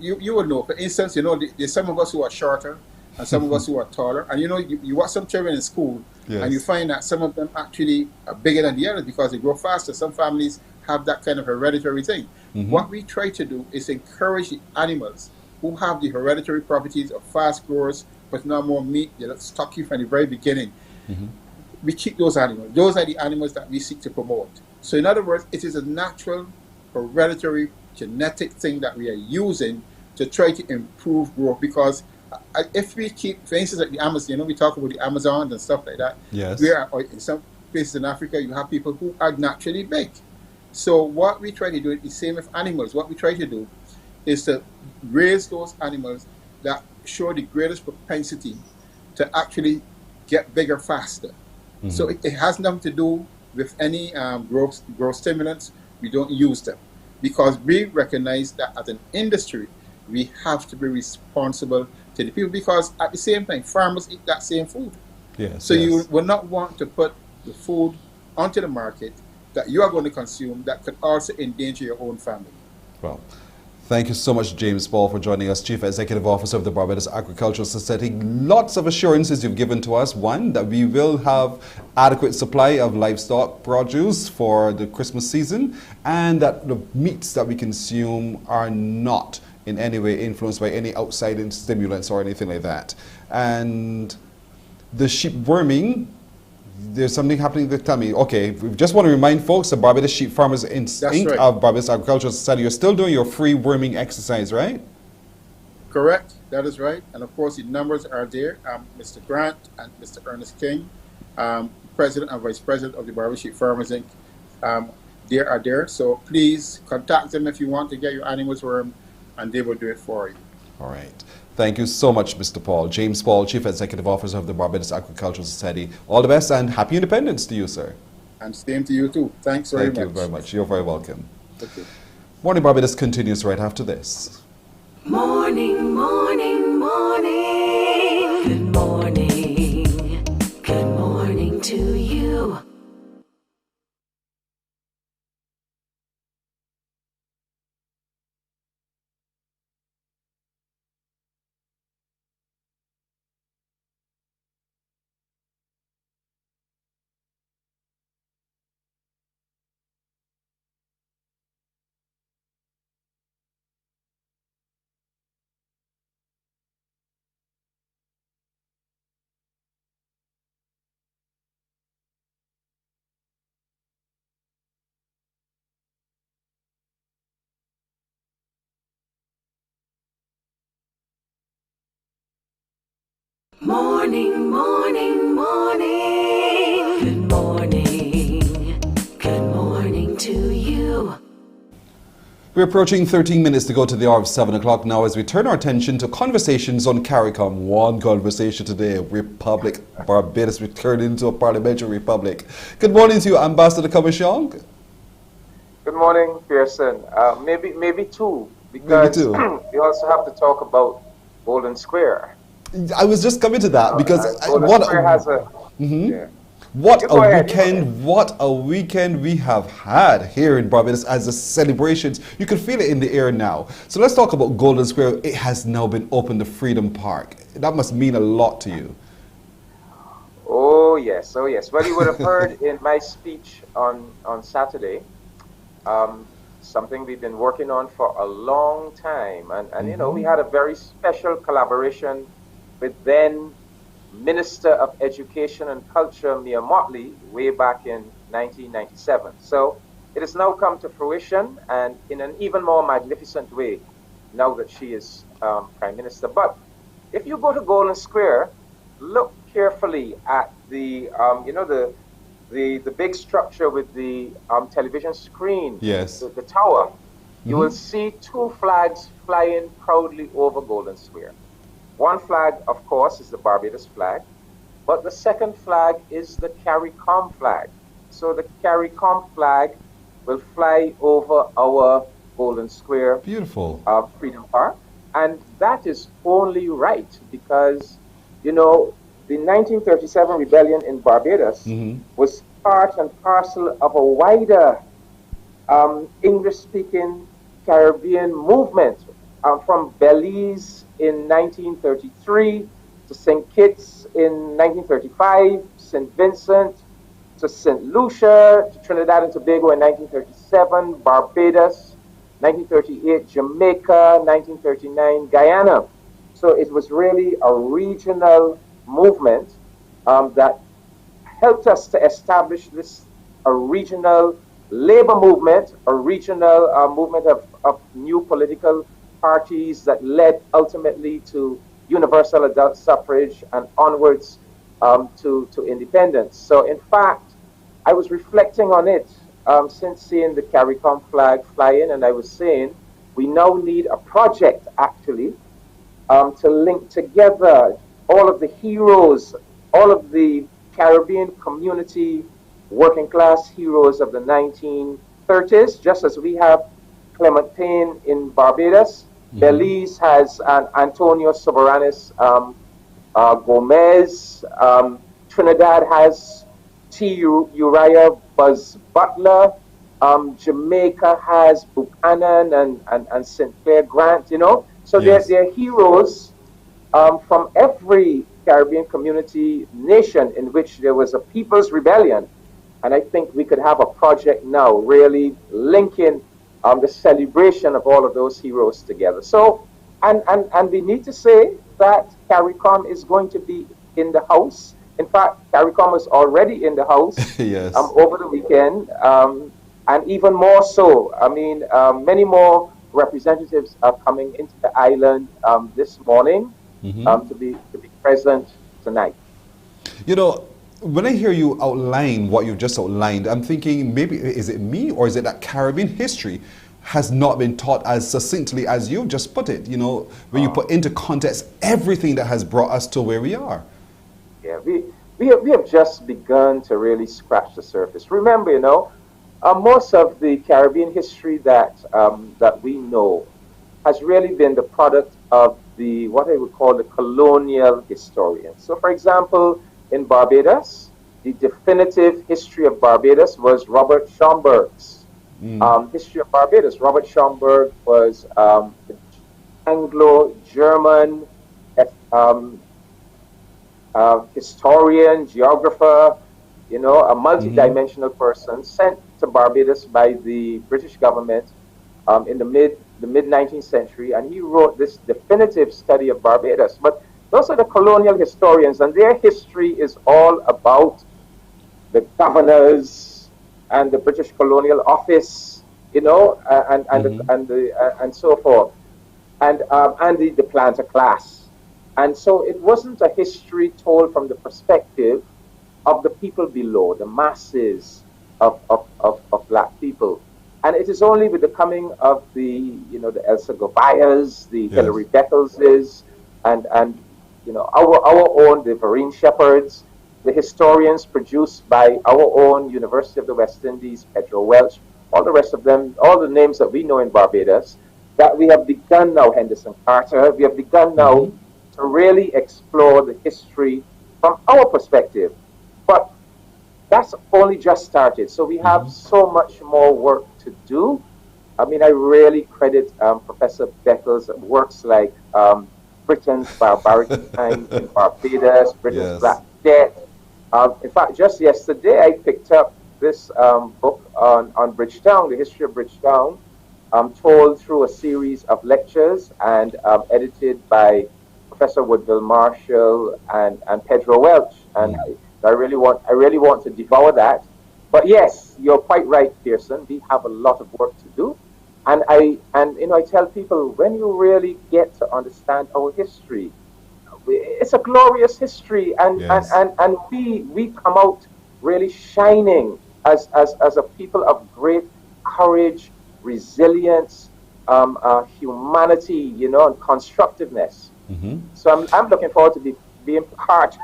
you will know, for instance, you know, there's some of us who are shorter and some of us who are taller. And you know, you watch some children in school, yes, and you find that some of them actually are bigger than the others because they grow faster. Some families have that kind of hereditary thing. What we try to do is encourage the animals who have the hereditary properties of fast growers, but not more meat, they look stocky from the very beginning. We keep those animals. Those are the animals that we seek to promote. So in other words, it is a natural, hereditary, genetic thing that we are using to try to improve growth. Because if we keep, for instance, like the Amazon, you know, we talk about the Amazons and stuff like that. Yes. Or in some places in Africa, you have people who are naturally big. So what we try to do is the same with animals. What we try to do is to raise those animals that show the greatest propensity to actually get bigger faster. So it has nothing to do with any growth stimulants. We don't use them because we recognize that as an industry, we have to be responsible to the people, because at the same time, farmers eat that same food. Yes, so you will not want to put the food onto the market that you are going to consume that could also endanger your own family. Well, thank you so much, James Paul, for joining us, Chief Executive Officer of the Barbados Agricultural Society. Lots of assurances you've given to us. One, that we will have adequate supply of livestock produce for the Christmas season, and that the meats that we consume are not in any way influenced by any outside stimulants or anything like that. And the sheep worming, there's something happening that tell me, okay, we just want to remind folks, the Barbados Sheep Farmers Inc. Right. of Barbados Agricultural Society, you're still doing your free worming exercise, right? Correct, that is right. And of course, the numbers are there. Mr. Grant and Mr. Ernest King, President and Vice President of the Barbados Sheep Farmers Inc., they are there. So please contact them if you want to get your animals wormed, and they will do it for you. All right. Thank you so much, Mr. Paul. James Paul, Chief Executive Officer of the Barbados Agricultural Society. All the best and happy independence to you, sir. And same to you too. Thanks very much. Thank you very much. You're very welcome. Okay. Morning Barbados continues right after this. Morning, morning, morning. Good morning. Good morning to you. Morning, morning, morning. Good morning. Good morning to you. We're approaching 13 minutes to go to the hour of 7 o'clock now as we turn our attention to conversations on CARICOM. One conversation today, Republic Barbados. We turned into a parliamentary republic. Good morning to you, Ambassador Kamishong. Good morning, Pearson. Maybe two, because Maybe two. we also have to talk about Golden Square. I was just coming to that because Golden Square has a... Yeah. What a weekend we have had here in Barbados as the celebrations. You can feel it in the air now. So let's talk about Golden Square. It has now been opened to Freedom Park. That must mean a lot to you. Oh yes. Well, you would have heard in my speech on Saturday, something we've been working on for a long time. And you know, we had a very special collaboration with then Minister of Education and Culture, Mia Motley, way back in 1997. So it has now come to fruition, and in an even more magnificent way now that she is Prime Minister. But if you go to Golden Square, look carefully at the, the big structure with the television screen, yes, the tower. You will see two flags flying proudly over Golden Square. One flag, of course, is the Barbados flag, but the second flag is the CARICOM flag. So the CARICOM flag will fly over our Golden Square, beautiful, Freedom Park, and that is only right because, you know, the 1937 rebellion in Barbados was part and parcel of a wider English-speaking Caribbean movement from Belize in 1933 to St. Kitts in 1935, St. Vincent to St. Lucia, to Trinidad and Tobago in 1937, Barbados, 1938, Jamaica, 1939, Guyana. So it was really a regional movement that helped us to establish this a regional labor movement, a regional movement of new political parties that led ultimately to universal adult suffrage and onwards to independence. So in fact, I was reflecting on it since seeing the CARICOM flag fly in, and I was saying we now need a project actually to link together all of the heroes, all of the Caribbean community working class heroes of the 1930s, just as we have Clement Payne in Barbados. Belize has Antonio Soberanis Gomez. Trinidad has T. Uriah Buzz Butler. Jamaica has Buchanan and St. Clair Grant, you know. So Yes. they're heroes from every Caribbean community nation in which there was a people's rebellion. And I think we could have a project now really linking the celebration of all of those heroes together. So, and we need to say that CARICOM is going to be in the house. In fact, CARICOM was already in the house Yes. over the weekend, and even more so. I mean, many more representatives are coming into the island this morning to be present tonight. You know, when I hear you outline what you've just outlined, I'm thinking maybe is it me or is it that Caribbean history has not been taught as succinctly as you've just put it? You know, when you put into context everything that has brought us to where we are. Yeah, we have just begun to really scratch the surface. Remember, you know, most of the Caribbean history that that we know has really been the product of the what I would call the colonial historians. So, for example, in Barbados, the definitive history of Barbados was Robert Schomburg's history of Barbados. Robert Schomburg was Anglo-German historian, geographer, you know, a multi-dimensional person sent to Barbados by the British government in the mid-19th century, and he wrote this definitive study of Barbados. But those are the colonial historians, and their history is all about the governors and the British Colonial Office, you know, and so forth, and the planter class. And so it wasn't a history told from the perspective of the people below, the masses of black people. And it is only with the coming of the, you know, the Elsa Gobayas, the Hilary Beckelses, and you know, our own, the Vereen Shepherds, the historians produced by our own University of the West Indies, Pedro Welch, all the rest of them, all the names that we know in Barbados, that we have begun now, Henderson Carter, we have begun now to really explore the history from our perspective. But that's only just started. So we have so much more work to do. I mean, I really credit Professor Beckles' works like Britain's Barbaric Time in Barbados, Britain's Black Death. In fact, just yesterday I picked up this book on Bridgetown, the history of Bridgetown, told through a series of lectures and edited by Professor Woodville Marshall and Pedro Welch. And I really want to devour that. But yes, you're quite right, Pearson. We have a lot of work to do. And you know, I tell people, when you really get to understand our history, it's a glorious history, and we come out really shining as a people of great courage, resilience, humanity, you know, and constructiveness. So I'm looking forward to being part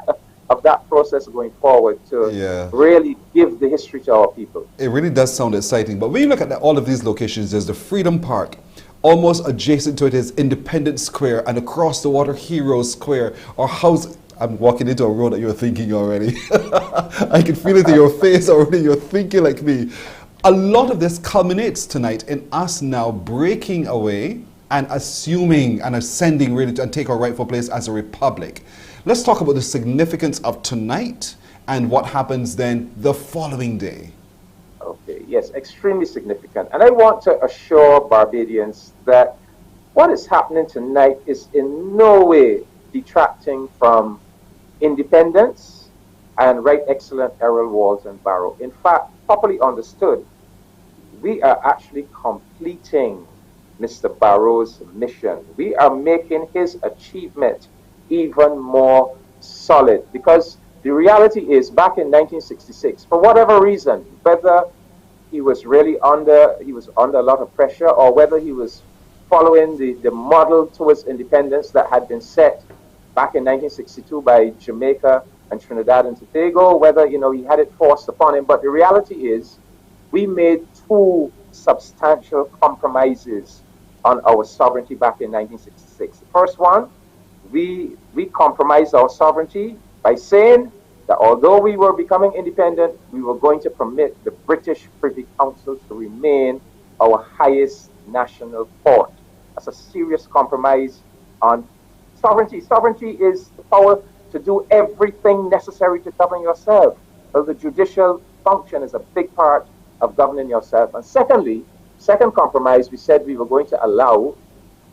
of that process going forward to really give the history to our people. It really does sound exciting. But when you look at all of these locations, there's the Freedom Park. Almost adjacent to it is Independence Square, and across the water, Heroes Square. Or house. I'm walking into a road that you're thinking already. I can feel it in your face already. You're thinking like me. A lot of this culminates tonight in us now breaking away and assuming and ascending really and take our rightful place as a republic. Let's talk about the significance of tonight and what happens then the following day. Okay, yes, extremely significant. And I want to assure Barbadians that what is happening tonight is in no way detracting from independence and Right Excellent Errol Walton Barrow. In fact, properly understood, we are actually completing Mr. Barrow's mission. We are making his achievement even more solid, because the reality is, back in 1966, for whatever reason, whether he was really under a lot of pressure, or whether he was following the model towards independence that had been set back in 1962 by Jamaica and Trinidad and Tobago, whether, you know, he had it forced upon him. But the reality is, we made two substantial compromises on our sovereignty back in 1966. The first one, we compromised our sovereignty by saying that although we were becoming independent, we were going to permit the British Privy Council to remain our highest national court. That's a serious compromise on sovereignty. Sovereignty is the power to do everything necessary to govern yourself. Well, the judicial function is a big part of governing yourself. And secondly, second compromise, we said we were going to allow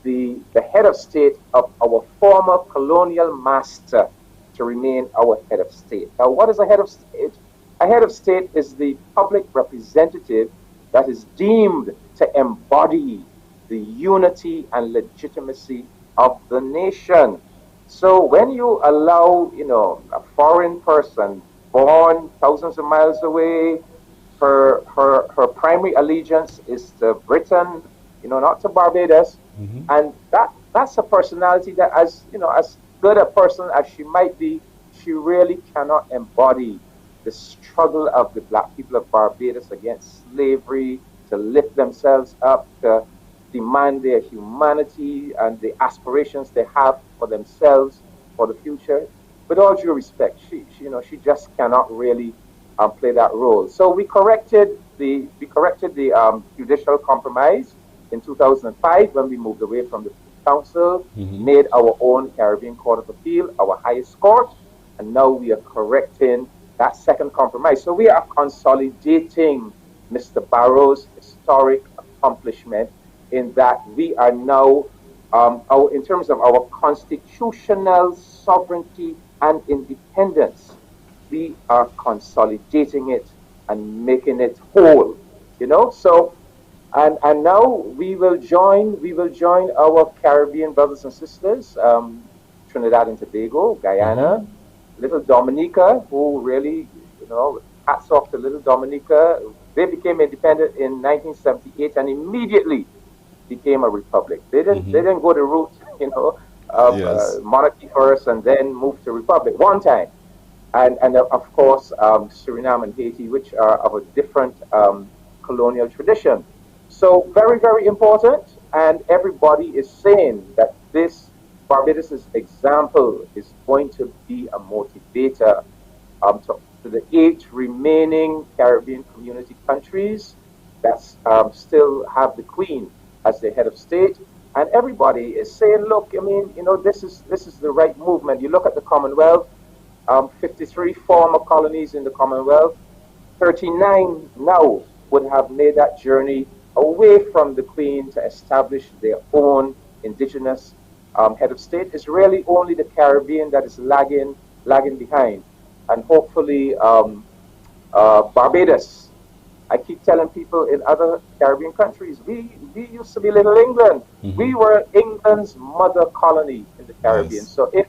the head of state of our former colonial master to remain our head of state. Now, what is a head of state? A head of state is the public representative that is deemed to embody the unity and legitimacy of the nation. So when you allow, a foreign person born thousands of miles away, her primary allegiance is to Britain, not to Barbados, and that's a personality that, as good a person as she might be, she really cannot embody the struggle of the black people of Barbados against slavery, to lift themselves up, to demand their humanity and the aspirations they have for themselves, for the future. With all due respect, she just cannot really play that role. So we corrected the judicial compromise in 2005 when we moved away from the council, made our own Caribbean Court of Appeal our highest court, and now we are correcting that second compromise. So we are consolidating Mr. Barrow's historic accomplishment in that we are now, in terms of our constitutional sovereignty and independence, we are consolidating it and making it whole. So and now we will join our Caribbean brothers and sisters, Trinidad and Tobago, Guyana, little Dominica, who really, hats off to little Dominica. They became independent in 1978 and immediately became a republic. They didn't go the route, monarchy first and then move to republic one time. And of course, Suriname and Haiti, which are of a different colonial tradition. So very, very important. And everybody is saying that this Barbados' example is going to be a motivator to the 8 remaining Caribbean community countries that still have the Queen as the head of state. And everybody is saying, look, this is the right movement. You look at the Commonwealth, 53 former colonies in the Commonwealth, 39 now would have made that journey away from the Queen to establish their own indigenous head of state. It's really only the Caribbean that is lagging behind. And hopefully Barbados, I keep telling people in other Caribbean countries, we used to be Little England. We were England's mother colony in the Caribbean. So if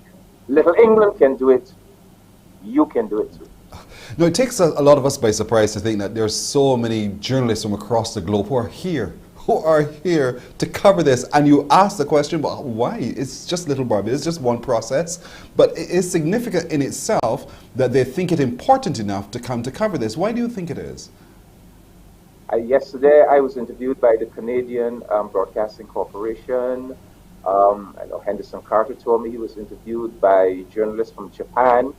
Little England can do it, you can do it too. No, it takes a lot of us by surprise to think that there's so many journalists from across the globe who are here to cover this. And you ask the question, well, why? It's just Little Barbados, it's just one process. But it is significant in itself that they think it important enough to come to cover this. Why do you think it is? Yesterday, I was interviewed by the Canadian Broadcasting Corporation. I know Henderson Carter told me he was interviewed by journalists from Japan.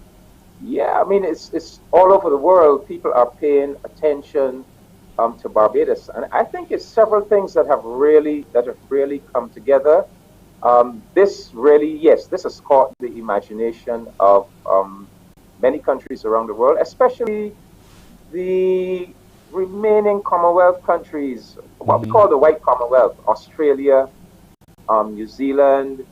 Yeah, it's all over the world. People are paying attention to Barbados, and I think it's several things that have really come together. This has caught the imagination of many countries around the world, especially the remaining Commonwealth countries, what we call the White Commonwealth: Australia, New Zealand,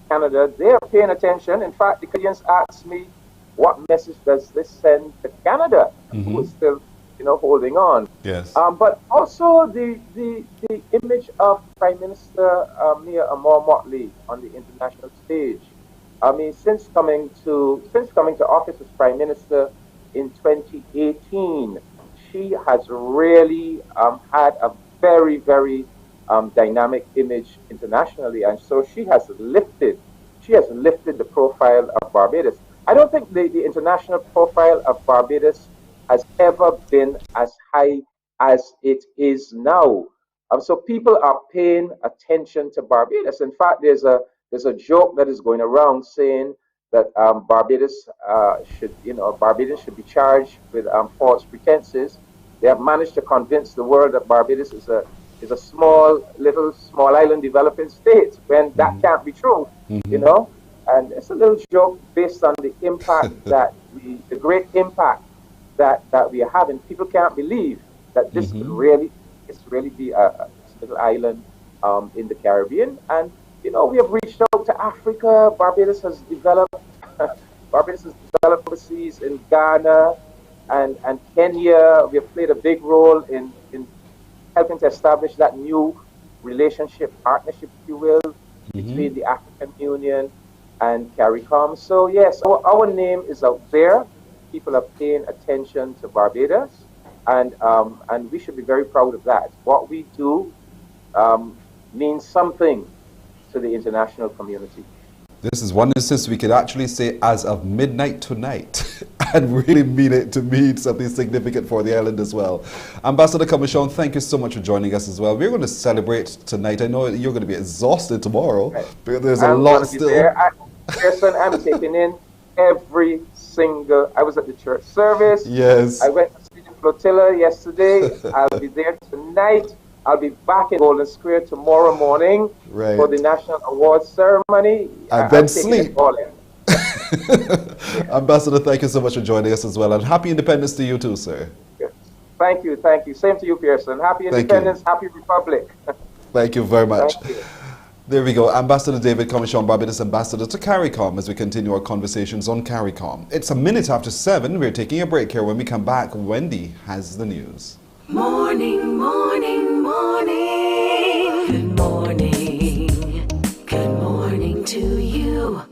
Canada. They are paying attention. In fact, the Canadians asked me, what message does this send to Canada, who is still, holding on? Yes. But also the image of Prime Minister Mia Amor Motley on the international stage. Since coming to office as Prime Minister in 2018, she has really had a very, very dynamic image internationally, and so she has lifted the profile of Barbados. I don't think the international profile of Barbados has ever been as high as it is now. So people are paying attention to Barbados. In fact, there's a joke that is going around saying that Barbados Barbadians should be charged with false pretenses. They have managed to convince the world that Barbados is a small island developing state when that can't be true, you know. And it's a little joke based on the impact the great impact that we are having. People can't believe that this could really be a little island in the Caribbean. And you know, we have reached out to Africa. Barbados has developed overseas in Ghana and Kenya. We have played a big role in helping to establish that new partnership, if you will, between the African Union and CARICOM. So yes, our name is out there. People are paying attention to Barbados, and we should be very proud of that. What we do means something to the international community. This is one instance we could actually say as of midnight tonight and really mean it to mean something significant for the island as well. Ambassador Commission, thank you so much for joining us as well. We're going to celebrate tonight. I know you're going to be exhausted tomorrow, but there's a lot still. I'm taking in every single. I was at the church service. Yes. I went to see the flotilla yesterday. I'll be there tonight. I'll be back in Golden Square tomorrow morning for the National Awards ceremony. And then sleep. Ambassador, thank you so much for joining us as well. And happy Independence to you too, sir. Yes. Thank you. Same to you, Pearson. Happy Independence, happy Republic. Thank you very much. There we go. Ambassador David Commission, Barbados Ambassador to CARICOM, as we continue our conversations on CARICOM. It's a minute after 7. We're taking a break here. When we come back, Wendy has the news. Morning, morning, morning. Good morning. Good morning to you.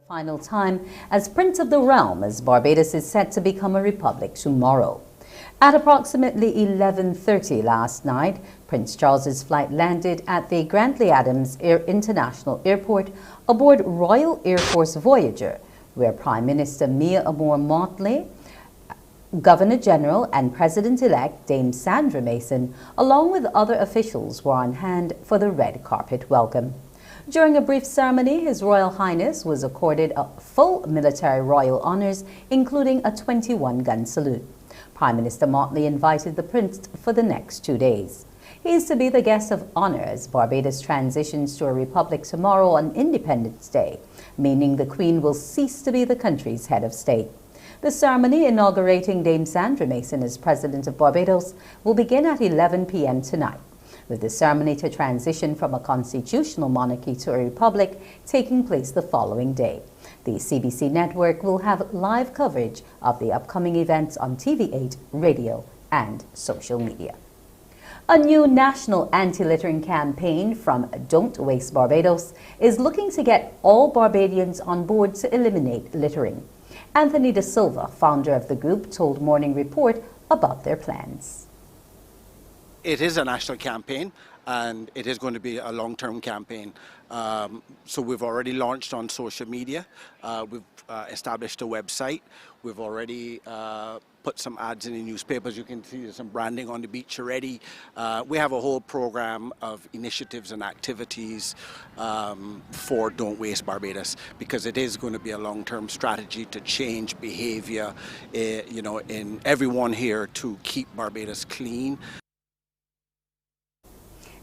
Final time as Prince of the Realm, as Barbados is set to become a republic tomorrow. At approximately 11:30 last night, Prince Charles's flight landed at the Grantley Adams International Airport aboard Royal Air Force Voyager, where Prime Minister Mia Motley, Governor General and President-elect Dame Sandra Mason, along with other officials, were on hand for the red carpet welcome. During a brief ceremony, His Royal Highness was accorded full military royal honors, including a 21-gun salute. Prime Minister Motley invited the Prince for the next 2 days. He is to be the guest of honor as Barbados transitions to a republic tomorrow on Independence Day, meaning the Queen will cease to be the country's head of state. The ceremony inaugurating Dame Sandra Mason as President of Barbados will begin at 11 p.m. tonight, with the ceremony to transition from a constitutional monarchy to a republic taking place the following day. The CBC network will have live coverage of the upcoming events on TV8, radio, and social media. A new national anti-littering campaign from Don't Waste Barbados is looking to get all Barbadians on board to eliminate littering. Anthony De Silva, founder of the group, told Morning Report about their plans. It is a national campaign, and it is going to be a long-term campaign. So we've already launched on social media. We've established a website. We've already put some ads in the newspapers. You can see there's some branding on the beach already. We have a whole program of initiatives and activities for Don't Waste Barbados, because it is going to be a long-term strategy to change behavior, in everyone here to keep Barbados clean.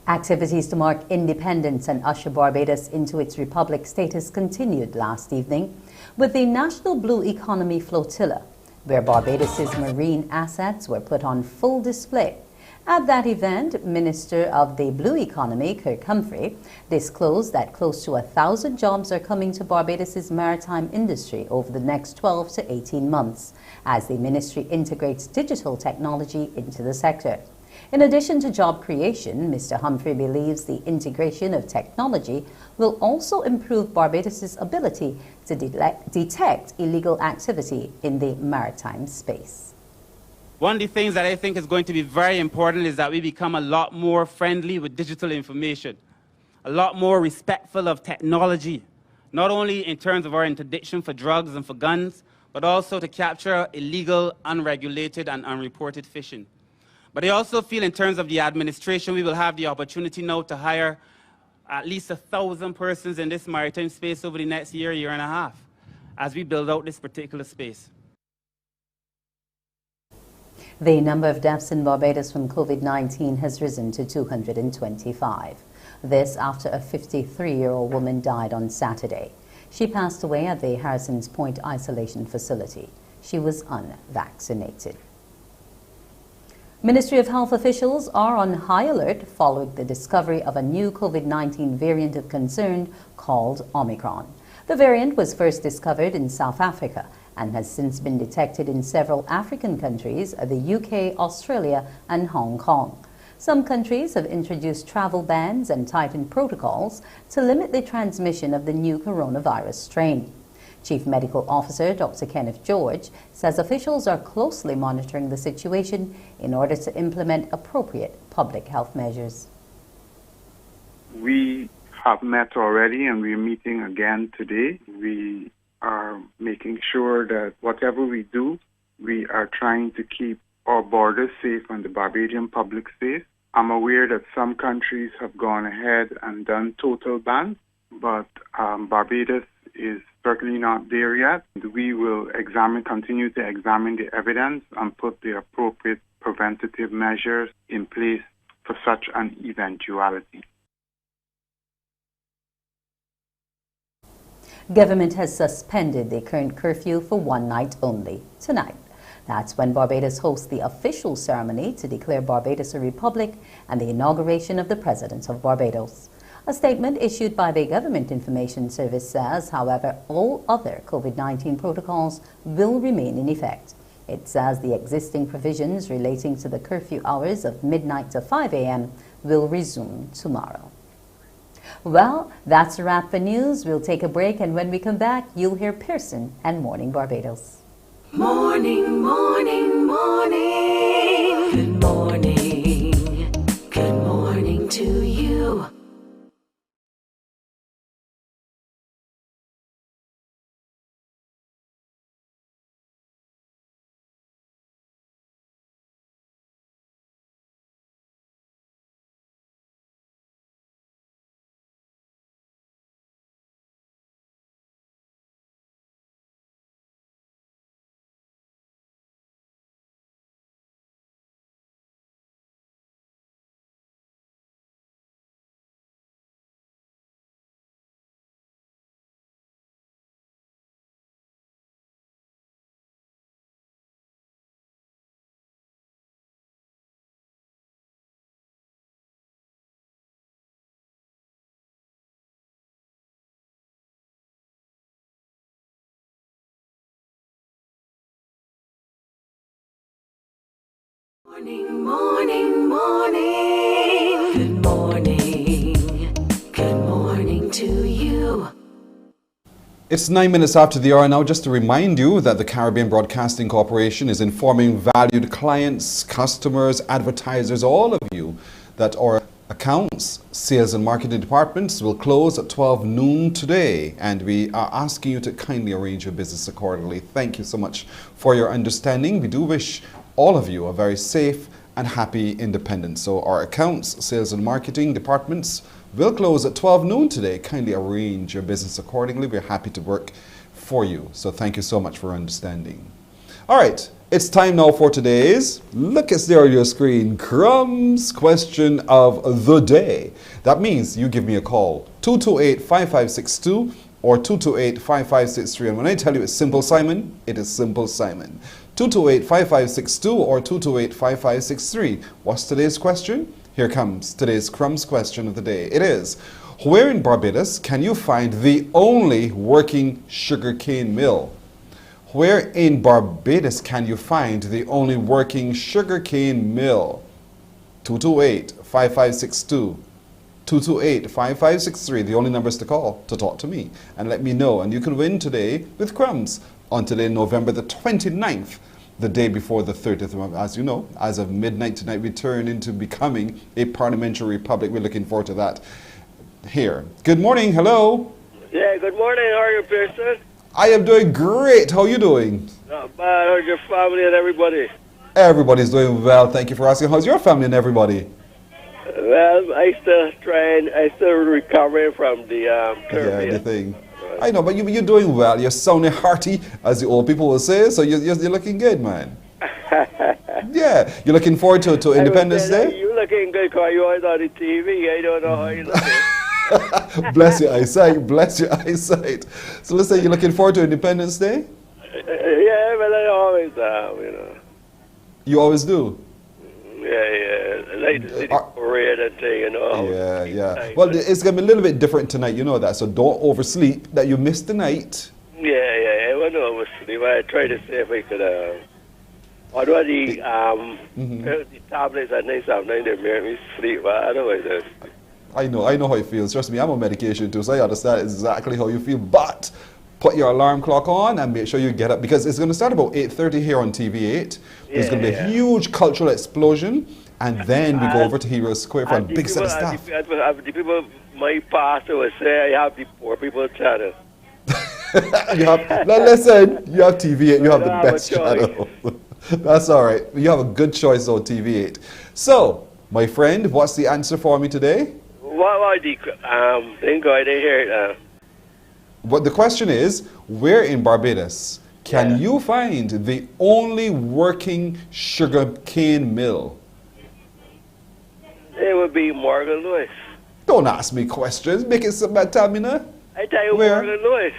Activities to mark independence and usher Barbados into its republic status continued last evening with the National Blue Economy Flotilla, where Barbados's marine assets were put on full display. At that event, Minister of the Blue Economy, Kirk Humphrey, disclosed that close to 1,000 jobs are coming to Barbados's maritime industry over the next 12 to 18 months, as the ministry integrates digital technology into the sector. In addition to job creation, Mr. Humphrey believes the integration of technology will also improve Barbados's ability to detect illegal activity in the maritime space. One of the things that I think is going to be very important is that we become a lot more friendly with digital information, a lot more respectful of technology, not only in terms of our interdiction for drugs and for guns, but also to capture illegal, unregulated, and unreported fishing. But I also feel in terms of the administration, we will have the opportunity now to hire at least 1,000 persons in this maritime space over the next year, year and a half, as we build out this particular space. The number of deaths in Barbados from COVID-19 has risen to 225. This after a 53-year-old woman died on Saturday. She passed away at the Harrison's Point Isolation Facility. She was unvaccinated. Ministry of Health officials are on high alert following the discovery of a new COVID-19 variant of concern called Omicron. The variant was first discovered in South Africa and has since been detected in several African countries, the UK, Australia, and Hong Kong. Some countries have introduced travel bans and tightened protocols to limit the transmission of the new coronavirus strain. Chief Medical Officer Dr. Kenneth George says officials are closely monitoring the situation in order to implement appropriate public health measures. We have met already and we're meeting again today. We are making sure that whatever we do, we are trying to keep our borders safe and the Barbadian public safe. I'm aware that some countries have gone ahead and done total bans, but Barbados is certainly not there yet. We will continue to examine the evidence and put the appropriate preventative measures in place for such an eventuality. Government has suspended the current curfew for one night only, tonight. That's when Barbados hosts the official ceremony to declare Barbados a republic and the inauguration of the President of Barbados. A statement issued by the Government Information Service says, however, all other COVID-19 protocols will remain in effect. It says the existing provisions relating to the curfew hours of midnight to 5 a.m. will resume tomorrow. Well, that's a wrap for news. We'll take a break, and when we come back, you'll hear Pearson and Morning Barbados. Morning, morning, morning. Good morning. Good morning to you. Morning, morning, morning. Good morning. Good morning to you. It's 9 minutes after the hour now. Just to remind you that the Caribbean Broadcasting Corporation is informing valued clients, customers, advertisers, all of you, that our accounts, sales and marketing departments will close at 12 noon today, and we are asking you to kindly arrange your business accordingly. Thank you so much for your understanding. We do wish all of you a very safe and happy independence. So our accounts, sales and marketing departments will close at 12 noon today. Kindly arrange your business accordingly. We're happy to work for you. So thank you so much for understanding. All right, It's time now for today's, look at there on your screen, Crumbs question of the day. That means you give me a call, 228-5562 or 228-5563. And when I tell you it's Simple Simon, it is Simple Simon. 228-5562 or 228-5563. What's today's question? Here comes today's Crumbs question of the day. It is, where in Barbados can you find the only working sugarcane mill? Where in Barbados can you find the only working sugarcane mill? 228-5562. 228-5563, the only numbers to call to talk to me and let me know. And you can win today with Crumbs on today, November the 29th, the day before the 30th. As you know, as of midnight tonight, we turn into becoming a parliamentary republic. We're looking forward to that here. Good morning. Hello. Yeah, good morning. How are you, Pearson? I am doing great. How are you doing? Not bad. How's your family and everybody? Everybody's doing well. Thank you for asking. How's your family and everybody? Well, I still recovering from the yeah, the thing. I know, but you're doing well. You're sounding hearty, as the old people will say. So you're looking good, man. Yeah, you're looking forward to Independence Day. You're looking good because you're always on the TV. I don't know how you're looking. Bless your eyesight. Bless your eyesight. So let's say you're looking forward to Independence Day. Yeah, but I always am. You know. You always do. Yeah. Like the city parade and thing, you know. Yeah. Well, it's going to be a little bit different tonight, you know that. So don't oversleep that you missed the night. Yeah. I won't oversleep. I try to see if I could, although the tablets at night sometimes they make me sleep, but otherwise I know how it feels. Trust me, I'm on medication too, so I understand exactly how you feel. But put your alarm clock on and make sure you get up, because it's going to start about 8:30 here on TV8. There's going to be a huge cultural explosion, and then we go over to Hero Square for a big set of stuff. The people, my pastor would say, I have the poor people channel. Now listen, you have TV8, you have the best channel. That's all right. You have a good choice on TV8. So, my friend, what's the answer for me today? What was the thing? I didn't hear it. What the question is, where in Barbados can you find the only working sugarcane mill? It would be Morgan Lewis. Don't ask me questions. Make it something about time, you know? I tell you, where? Morgan Lewis.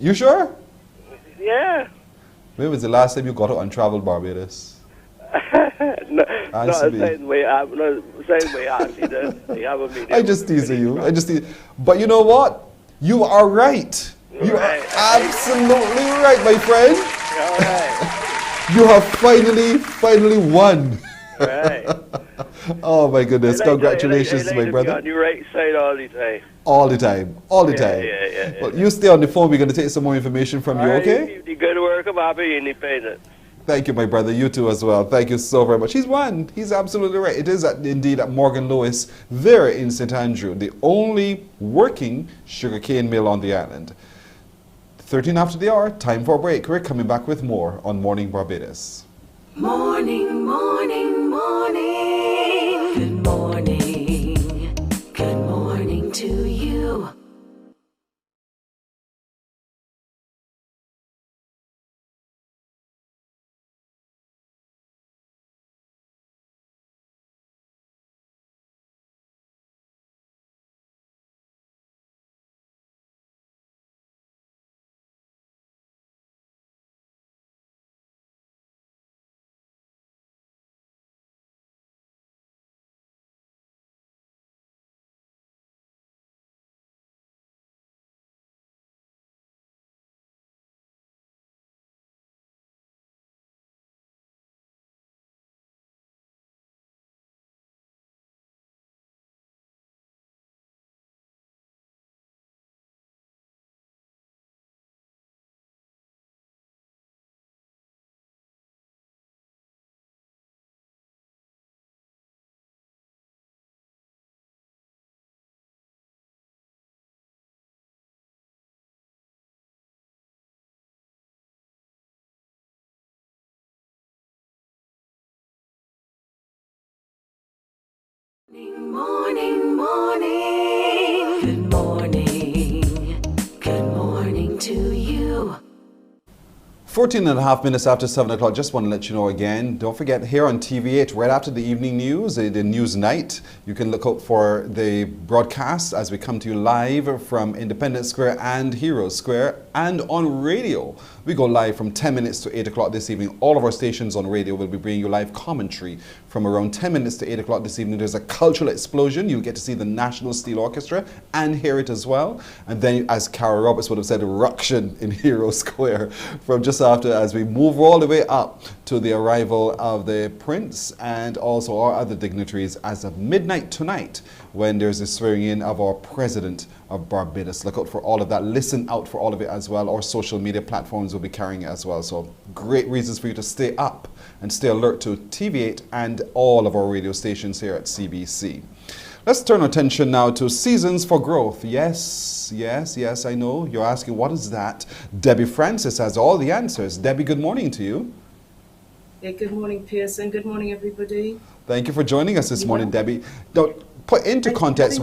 You sure? Yeah. When was the last time you got to Untraveled Barbados? Not saying way out. Not saying way out. I just tease you. But you know what? You are right. You are absolutely right, my friend. All right. You have finally won. Right. Oh my goodness! Congratulations, my brother. On the right side all the time. All the time. Yeah. Well, you stay on the phone. We're going to take some more information from you, okay? Keep the good work of happy independent. Thank you, my brother. You too as well. Thank you so very much. He's won. He's absolutely right. It is indeed at Morgan Lewis there in St. Andrew, the only working sugarcane mill on the island. 13 after the hour, time for a break. We're coming back with more on Morning Barbados. Morning, morning, morning. Good morning. Good morning to you. Morning, morning. Good morning. Good morning to you. 14.5 minutes after 7 o'clock. Just want to let you know again, don't forget, here on TV8, right after the evening news, the news night, you can look out for the broadcast as we come to you live from Independence Square and Heroes Square, and on radio. We go live from 10 minutes to 8 o'clock this evening. All of our stations on radio will be bringing you live commentary from around 10 minutes to 8 o'clock this evening. There's a cultural explosion. You'll get to see the National Steel Orchestra and hear it as well. And then, as Carol Roberts would have said, ruction in Heroes Square from just after, as we move all the way up to the arrival of the Prince and also our other dignitaries as of midnight tonight, when there's the swearing in of our President of Barbados. Look out for all of that. Listen out for all of it as well. Our social media platforms will be carrying it as well. So great reasons for you to stay up and stay alert to TV8 and all of our radio stations here at CBC. Let's turn our attention now to Seasons for Growth. Yes, I know. You're asking, what is that? Debbie Francis has all the answers. Debbie, good morning to you. Yeah, good morning, Pearson. Good morning, everybody. Thank you for joining us this morning, Debbie. Now, put into context,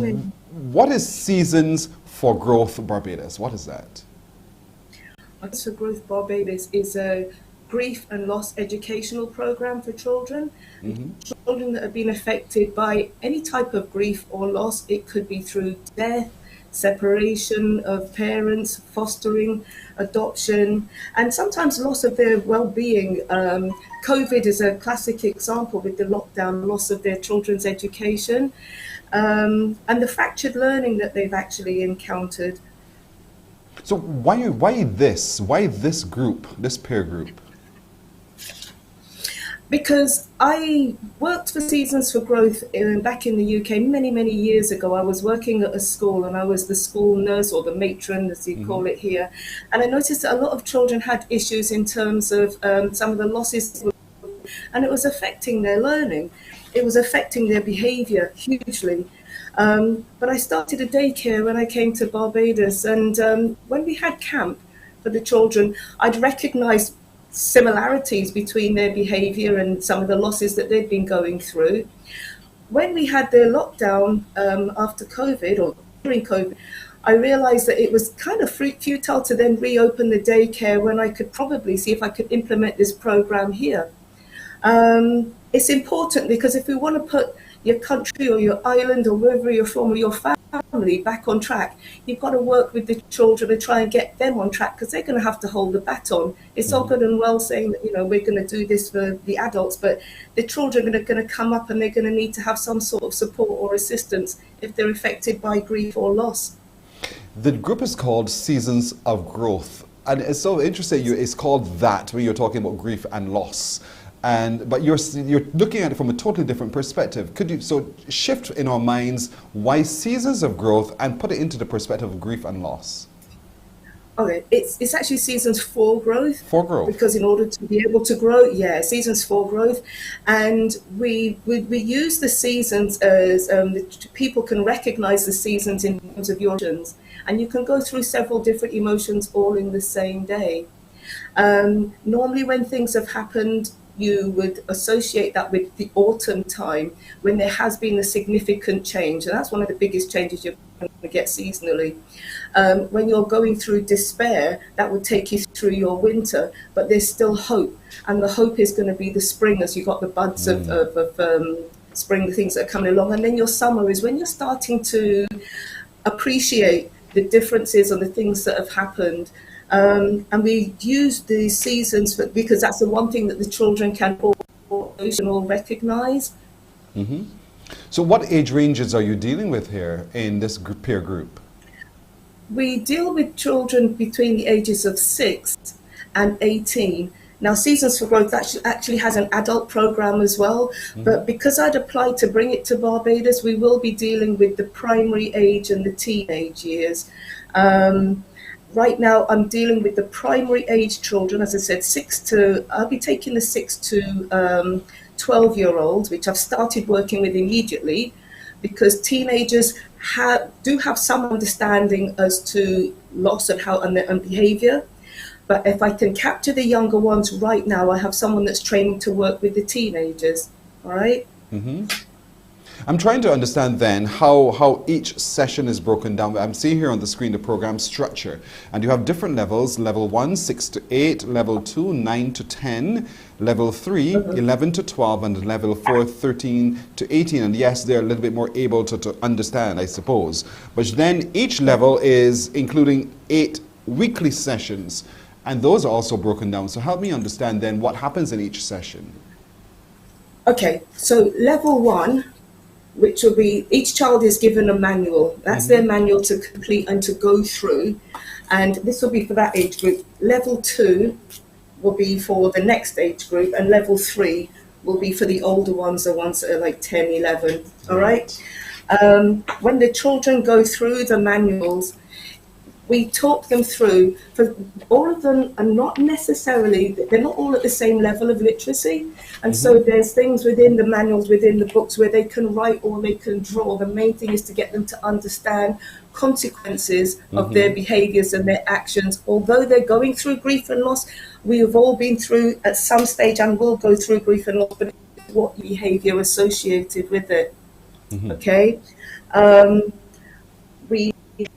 what is Seasons for Growth Barbados? What is that? Seasons for Growth Barbados is a grief and loss educational program for children. Children that have been affected by any type of grief or loss. It could be through death, separation of parents, fostering, adoption, and sometimes loss of their well-being. Covid is a classic example with the lockdown, loss of their children's education, and the fractured learning that they've actually encountered. So why this group, this peer group? Because I worked for Seasons for Growth back in the UK many years ago. I was working at a school and I was the school nurse, or the matron as you call it here, and I noticed that a lot of children had issues in terms of some of the losses, and it was affecting their learning. It was affecting their behaviour hugely. But I started a daycare when I came to Barbados, and when we had camp for the children, I'd recognised similarities between their behaviour and some of the losses that they'd been going through. When we had their lockdown after COVID, or during COVID, I realised that it was kind of futile to then reopen the daycare when I could probably see if I could implement this programme here. It's important because if we want to put your country or your island or wherever you're from or your family back on track, you've got to work with the children and try and get them on track, because they're going to have to hold the baton. It's all good and well saying that, we're going to do this for the adults, but the children are going to come up and they're going to need to have some sort of support or assistance if they're affected by grief or loss. The group is called Seasons of Growth, and it's so interesting. It's called that when you're talking about grief and loss. But you're looking at it from a totally different perspective. Could you shift in our minds why Seasons of Growth and put it into the perspective of grief and loss? Okay, it's actually Seasons for Growth. For Growth. Because in order to be able to grow, Seasons for Growth, and we use the seasons as people can recognise the seasons in terms of your emotions, and you can go through several different emotions all in the same day. Normally, when things have happened, you would associate that with the autumn time, when there has been a significant change, and that's one of the biggest changes you're going to get seasonally. When you're going through despair, that would take you through your winter, but there's still hope, and the hope is going to be the spring, as you've got the buds of spring, the things that are coming along, and then your summer is when you're starting to appreciate the differences and the things that have happened. And we use the seasons because that's the one thing that the children can all recognise. So what age ranges are you dealing with here in this peer group? We deal with children between the ages of 6 and 18. Now, Seasons for Growth actually has an adult programme as well, but because I'd applied to bring it to Barbados, we will be dealing with the primary age and the teenage years. Right now, I'm dealing with the primary age children, as I said, I'll be taking the 6 to 12-year-olds, which I've started working with immediately, because teenagers do have some understanding as to loss and behaviour. But if I can capture the younger ones right now, I have someone that's training to work with the teenagers, all right? I'm trying to understand then how each session is broken down. I'm seeing here on the screen the program structure, and you have different levels: level 1, 6 to 8, level 2, 9 to 10, level 3, 11 to 12, and level 4, 13 to 18. And yes, they're a little bit more able to understand, I suppose. But then each level is including 8 weekly sessions, and those are also broken down. So help me understand then what happens in each session. Okay, so level 1, which will be, each child is given a manual. That's their manual to complete and to go through. And this will be for that age group. Level 2 will be for the next age group, and level 3 will be for the older ones, the ones that are like 10, 11, all right? When the children go through the manuals, we talk them through, for all of them are not necessarily, they're not all at the same level of literacy. And so there's things within the manuals, within the books, where they can write or they can draw. The main thing is to get them to understand consequences of their behaviors and their actions. Although they're going through grief and loss, we have all been through at some stage and will go through grief and loss, but what behavior associated with it, okay? We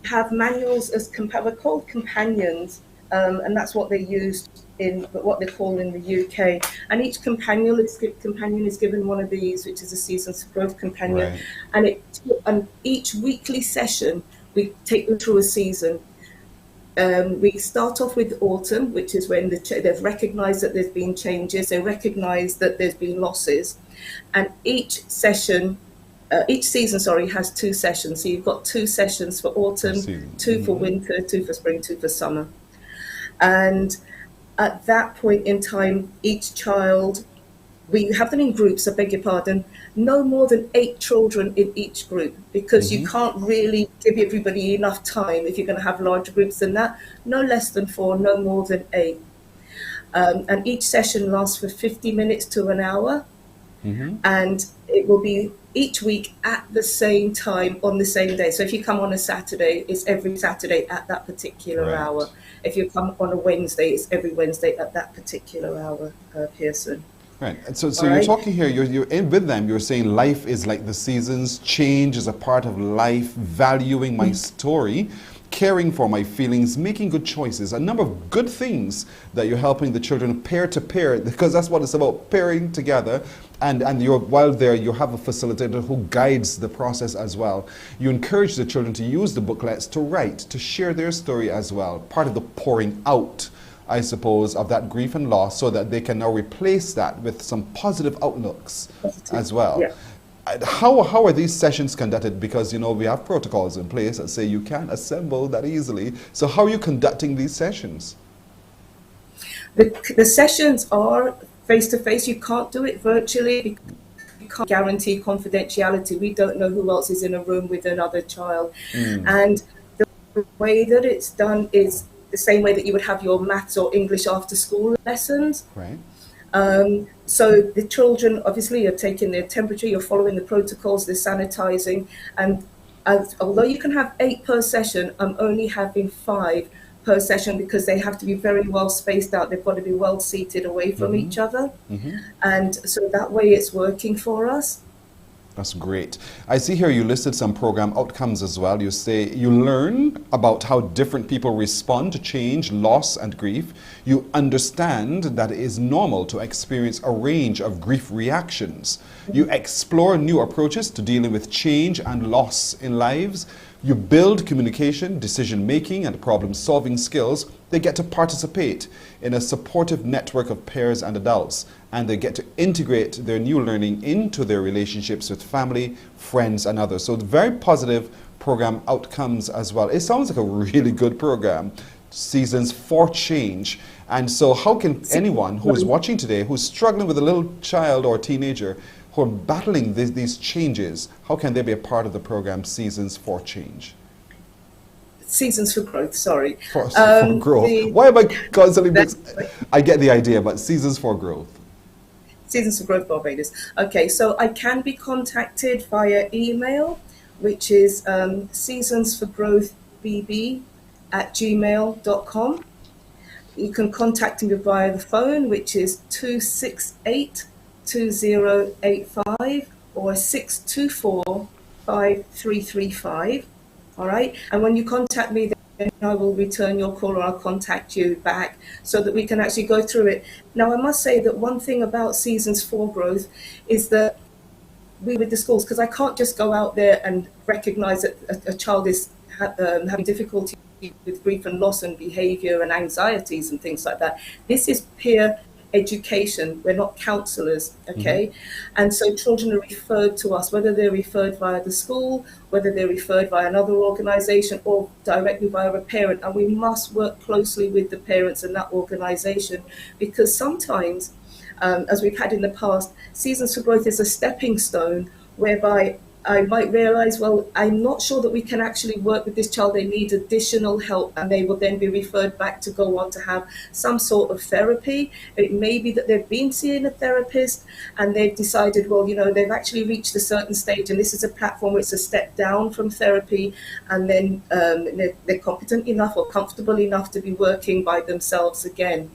have manuals as we're called companions, and that's what they used in what they call in the UK. And each companion is given one of these, which is a Seasons of Growth companion. Right. And each weekly session, we take them through a season. We start off with autumn, which is when they've recognised that there's been changes. They recognise that there's been losses, and each season, has 2 sessions. So you've got 2 sessions for autumn, 2 for winter, 2 for spring, 2 for summer. And at that point in time, each child, we have them in groups, I beg your pardon, no more than 8 children in each group, because you can't really give everybody enough time if you're going to have larger groups than that. No less than 4, no more than 8. And each session lasts for 50 minutes to an hour. And it will be each week at the same time on the same day. So if you come on a Saturday, it's every Saturday at that particular hour. If you come on a Wednesday, it's every Wednesday at that particular hour, Pearson. Right. And so you're talking here, you're in with them, you're saying life is like the seasons, change is a part of life, valuing my story, caring for my feelings, making good choices, a number of good things that you're helping the children pair to pair, because that's what it's about, pairing together. And you're, while there, you have a facilitator who guides the process as well. You encourage the children to use the booklets to write, to share their story as well, part of the pouring out, I suppose, of that grief and loss, so that they can now replace that with some positive outlooks as well. Yeah. How are these sessions conducted? Because, you know, we have protocols in place that say you can't assemble that easily. So how are you conducting these sessions? The sessions are face-to-face. You can't do it virtually because you can't guarantee confidentiality. We don't know who else is in a room with another child. And the way that it's done is the same way that you would have your maths or English after school lessons. Right. So the children obviously are taking their temperature, you're following the protocols, they're sanitizing, and although you can have 8 per session, I'm only having 5 per session because they have to be very well spaced out. They've got to be well seated away from each other. And so that way it's working for us. That's great. I see here you listed some program outcomes as well. You say you learn about how different people respond to change, loss, and grief. You understand that it is normal to experience a range of grief reactions. You explore new approaches to dealing with change and loss in lives. You build communication, decision-making, and problem-solving skills. They get to participate in a supportive network of peers and adults, and they get to integrate their new learning into their relationships with family, friends, and others. So very positive program outcomes as well. It sounds like a really good program, Seasons for Change. And so how can anyone who is watching today, who's struggling with a little child or teenager, who are battling these changes, how can they be a part of the program Seasons for Change? Seasons for Growth, sorry. For growth. Why am I constantly I get the idea, but Seasons for Growth. Seasons for Growth Barbados. Okay, so I can be contacted via email, which is seasonsforgrowthbb@gmail.com. You can contact me via the phone, which is 268-2085, or 624-5335. All right. And when you contact me, then I will return your call, or I'll contact you back so that we can actually go through it. Now, I must say that one thing about Seasons 4 growth is that we with the schools, because I can't just go out there and recognize that a child is having difficulty with grief and loss and behavior and anxieties and things like that. This is peer education. We're not counselors, okay? And so children are referred to us, whether they're referred via the school, whether they're referred by another organization, or directly via a parent. And we must work closely with the parents in that organization, because sometimes, as we've had in the past, Seasons for Growth is a stepping stone whereby I might realize, well, I'm not sure that we can actually work with this child. They need additional help, and they will then be referred back to go on to have some sort of therapy. It may be that they've been seeing a therapist and they've decided, well, you know, they've actually reached a certain stage, and this is a platform where it's a step down from therapy, and then they're competent enough or comfortable enough to be working by themselves again.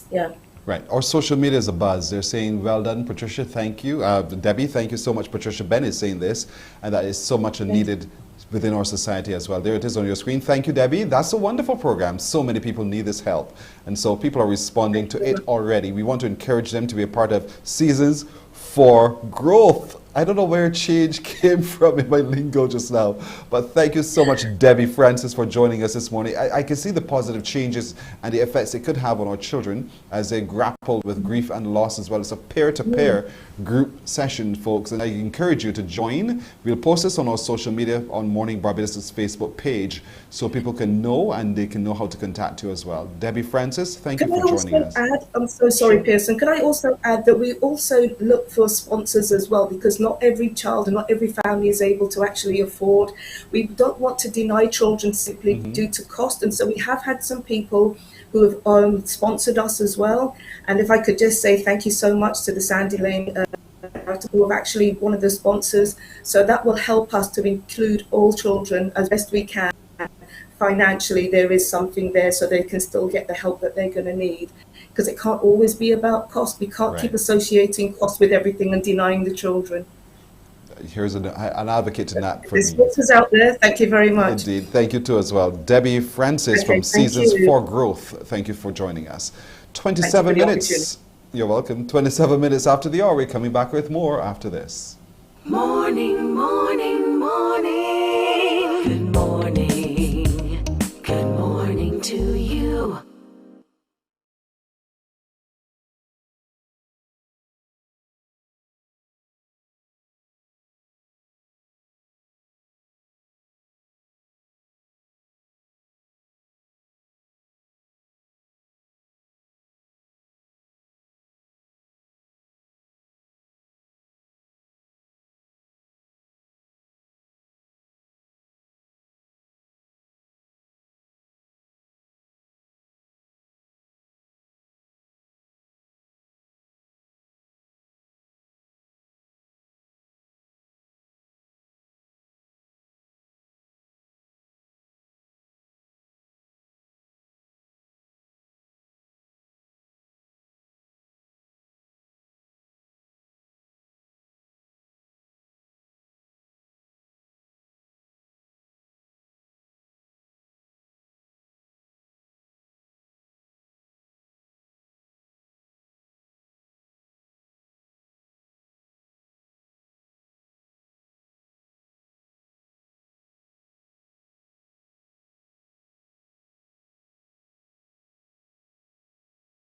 Yeah. Right. Our social media is a buzz. They're saying, well done, Patricia, thank you. Debbie, thank you so much. Patricia Ben is saying this, and that is so much needed within our society as well. There it is on your screen. Thank you, Debbie. That's a wonderful program. So many people need this help. And so people are responding to it already. We want to encourage them to be a part of Seasons for Growth. I don't know where change came from in my lingo just now, but thank you so much, Debbie Francis, for joining us this morning. I can see the positive changes and the effects it could have on our children as they grapple with grief and loss as well. It's a peer-to-peer group session, folks, and I encourage you to join. We'll post this on our social media on Morning Barbados' Facebook page so people can know, and they can know how to contact you as well. Debbie Francis, thank you for joining us. I'm so sorry, Pearson. Can I also add that we also look for sponsors as well, because not every child and not every family is able to actually afford. We don't want to deny children simply due to cost, and so we have had some people who have sponsored us as well. And if I could just say thank you so much to the Sandy Lane who are actually one of the sponsors. So that will help us to include all children as best we can. Financially, there is something there so they can still get the help that they're going to need, because it can't always be about cost. We can't keep associating cost with everything and denying the children. Here's an advocate in that for There's sponsors out there. Thank you very much. Indeed. Thank you too as well. Debbie Francis from Seasons for Growth. Thank you for joining us. 27 minutes. You're welcome. 27 minutes after the hour. We're coming back with more after this. Morning, morning, morning. Good morning. Good morning to you.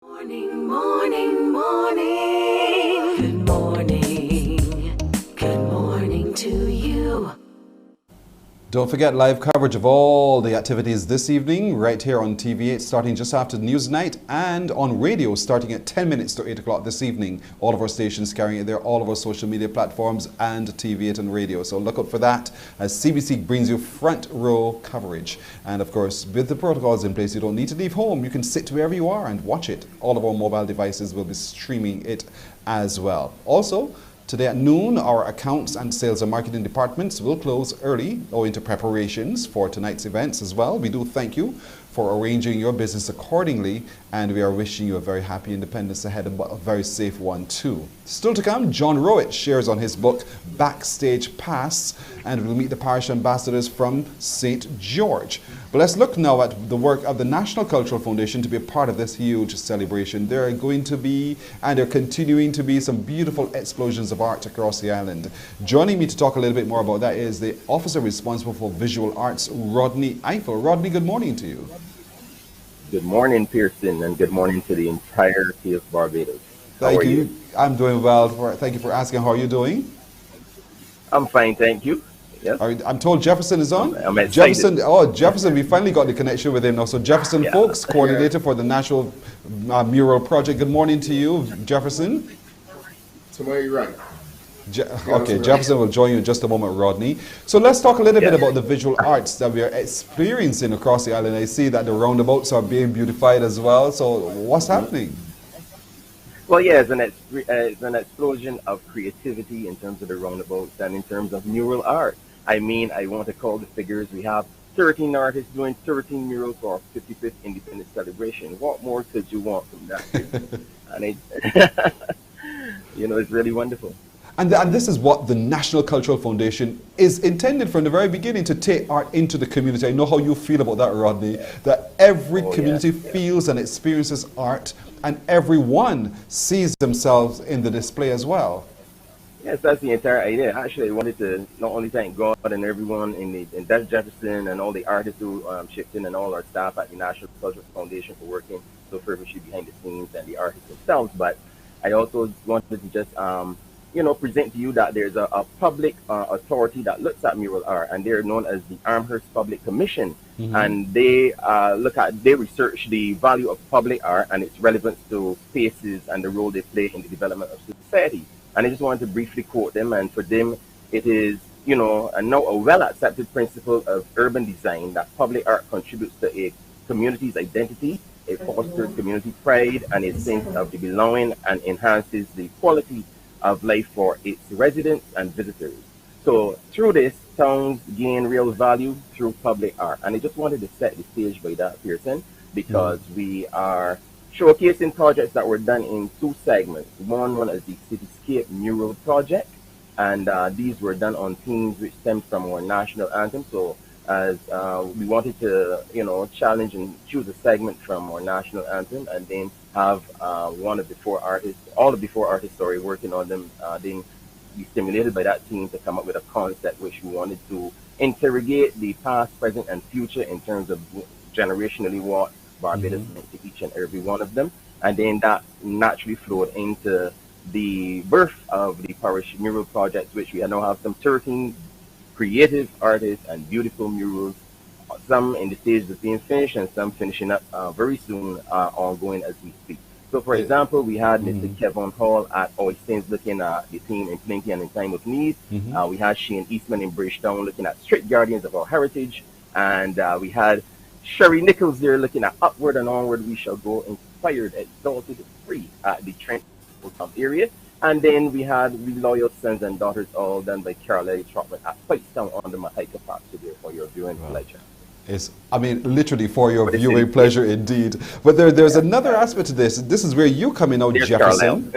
Morning, morning, morning. Good morning. Good morning to you. Don't forget live coverage of all the activities this evening right here on TV8 starting just after Newsnight, and on radio starting at 10 minutes to 8 o'clock this evening. All of our stations carrying it there, all of our social media platforms and TV8 and radio. So look out for that as CBC brings you front row coverage. And of course, with the protocols in place, you don't need to leave home. You can sit wherever you are and watch it. All of our mobile devices will be streaming it as well. Also, today at noon, our accounts and sales and marketing departments will close early owing to preparations for tonight's events as well. We do thank you for for arranging your business accordingly, and we are wishing you a very happy independence ahead, but a very safe one too. Still to come, John Rowett shares on his book Backstage Pass, and we'll meet the parish ambassadors from St. George. But let's look now at the work of the National Cultural Foundation to be a part of this huge celebration. There are going to be, and there are continuing to be, some beautiful explosions of art across the island. Joining me to talk a little bit more about that is the officer responsible for visual arts, Rodney Eiffel. Rodney, good morning to you. Good morning, Pearson, and good morning to the entirety of Barbados. Thank you. I'm doing well. Thank you for asking. How are you doing? I'm fine, thank you. Yes. I'm told Jefferson is on. I'm excited. Jefferson, we finally got the connection with him now. So Jefferson Folks, coordinator for the National Mural Project. Good morning to you, Jefferson. Somewhere you're right. Okay, Jefferson will join you in just a moment, Rodney. So let's talk a little bit about the visual arts that we are experiencing across the island. I see that the roundabouts are being beautified as well. So what's happening? Well, yeah, it's an explosion of creativity in terms of the roundabouts and in terms of mural art. I mean, I want to call the figures. We have 13 artists doing 13 murals for our 55th Independence celebration. What more could you want from that? And it's really wonderful. And this is what the National Cultural Foundation is intended from the very beginning, to take art into the community. I know how you feel about that, Rodney, that every community feels and experiences art, and everyone sees themselves in the display as well. Yes, that's the entire idea. Actually, I wanted to not only thank God and everyone in Jefferson and all the artists who chipped in, and all our staff at the National Cultural Foundation for working so fervently behind the scenes, and the artists themselves, but I also wanted to just present to you that there's a public authority that looks at mural art, and they're known as the Amherst Public Commission. And they research the value of public art and its relevance to spaces and the role they play in the development of society. And I just wanted to briefly quote them, and for them, it is, now a well-accepted principle of urban design that public art contributes to a community's identity, it fosters community pride and a sense of the belonging, and enhances the quality of life for its residents and visitors. So through this, towns gain real value through public art. And I just wanted to set the stage by that, Pearson, because we are showcasing projects that were done in two segments. One is the Cityscape Mural project, and these were done on themes which stemmed from our national anthem. So as we wanted to, challenge and choose a segment from our national anthem, and then have all of the four artists, working on them, then be stimulated by that team to come up with a concept which we wanted to interrogate the past, present, and future in terms of generationally what Barbados meant to each and every one of them. And then that naturally flowed into the birth of the Parish Mural Project, which we now have some 13 creative artists and beautiful murals, some in the stage of being finished and some finishing up very soon, ongoing as we speak. So, for example, we had Mr. Kevin Hall at Oystins looking at the theme in Plenty and in Time of Need. We had Shane Eastman in Bridgetown looking at Strict Guardians of Our Heritage. And we had Sherry Nichols there looking at Upward and Onward We Shall Go, inspired, exalted, free at the Trent area. And then we had We Loyal Sons and Daughters, all done by Carolina Trotman at Whitestown on the Mahaika Park Studio for your viewing pleasure. Literally for your viewing pleasure indeed. But there's another aspect to this. This is where you come in now, Jefferson.